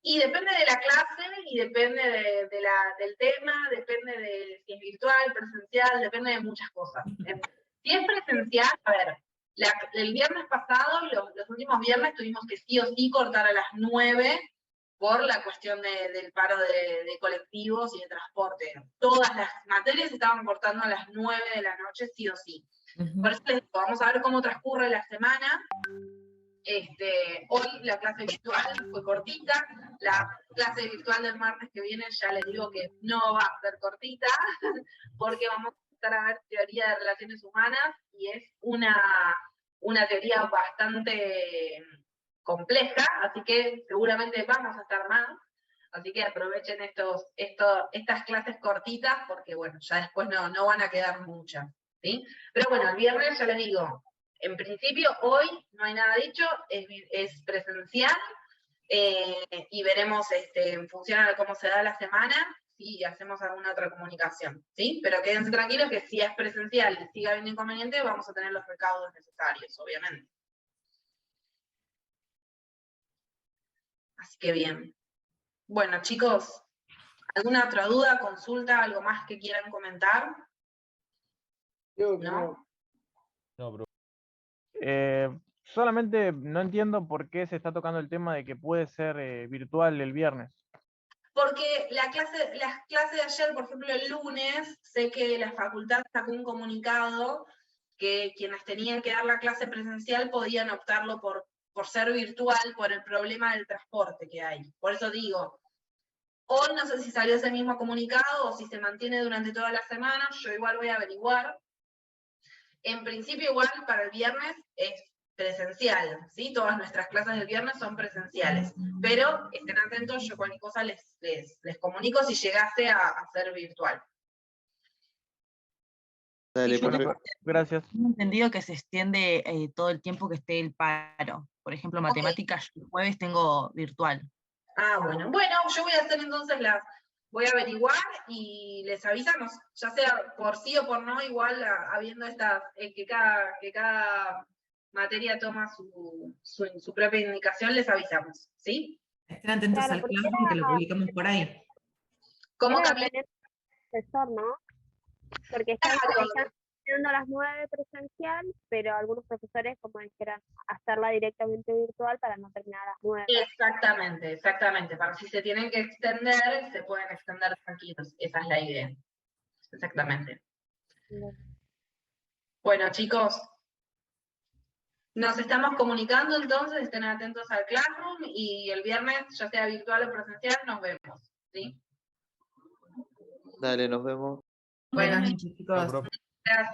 Y depende de la clase, y depende del tema, depende de si es virtual, presencial, depende de muchas cosas. Si es presencial, a ver, el viernes pasado, los últimos viernes, tuvimos que sí o sí cortar a las 9 por la cuestión del paro de colectivos y de transporte. Todas las materias estaban cortando a las 9 de la noche, sí o sí. Por eso les digo, vamos a ver cómo transcurre la semana. Hoy la clase virtual fue cortita, la clase virtual del martes que viene ya les digo que no va a ser cortita, porque vamos a empezar a ver teoría de relaciones humanas, y es una teoría bastante compleja, así que seguramente vamos a estar más. Así que aprovechen estas clases cortitas porque, bueno, ya después no van a quedar muchas, ¿sí? Pero bueno, el viernes ya les digo, en principio hoy no hay nada dicho, es presencial, y veremos en función de cómo se da la semana, si hacemos alguna otra comunicación, ¿sí? Pero quédense tranquilos que si es presencial y sigue habiendo inconveniente, vamos a tener los recaudos necesarios, obviamente. Así que bien. Bueno, chicos, ¿alguna otra duda, consulta, algo más que quieran comentar? ¿No? No, bro. Solamente no entiendo por qué se está tocando el tema de que puede ser virtual el viernes. Porque las clases de ayer, por ejemplo, el lunes, sé que la facultad sacó un comunicado que quienes tenían que dar la clase presencial podían optarlo por ser virtual por el problema del transporte que hay. Por eso digo, hoy no sé si salió ese mismo comunicado o si se mantiene durante toda la semana, yo igual voy a averiguar. En principio igual para el viernes es presencial, ¿sí? Todas nuestras clases del viernes son presenciales, pero estén atentos, yo cualquier cosa les comunico si llegase a ser virtual. Dale, perfecto. Gracias. Tengo entendido que se extiende todo el tiempo que esté el paro. Por ejemplo, matemáticas, el jueves tengo virtual. Ah, bueno. Bueno, yo voy a hacer entonces voy a averiguar y les avisamos, ya sea por sí o por no, igual habiendo que cada materia toma su propia indicación, les avisamos, ¿sí? Estén atentos Claro, al porque Classroom que lo publicamos por ahí. ¿Cómo era Camila? dependiente del profesor, ¿no? Porque están haciendo las 9 presencial, pero algunos profesores como dijeran hacerla directamente virtual para no terminar a las 9. Exactamente. Para si se tienen que extender, se pueden extender tranquilos. Esa es la idea. Exactamente. Bueno, chicos, nos estamos comunicando entonces, estén atentos al Classroom y el viernes, ya sea virtual o presencial, nos vemos, ¿sí? Dale, nos vemos. Buenas noches, chicos. Gracias.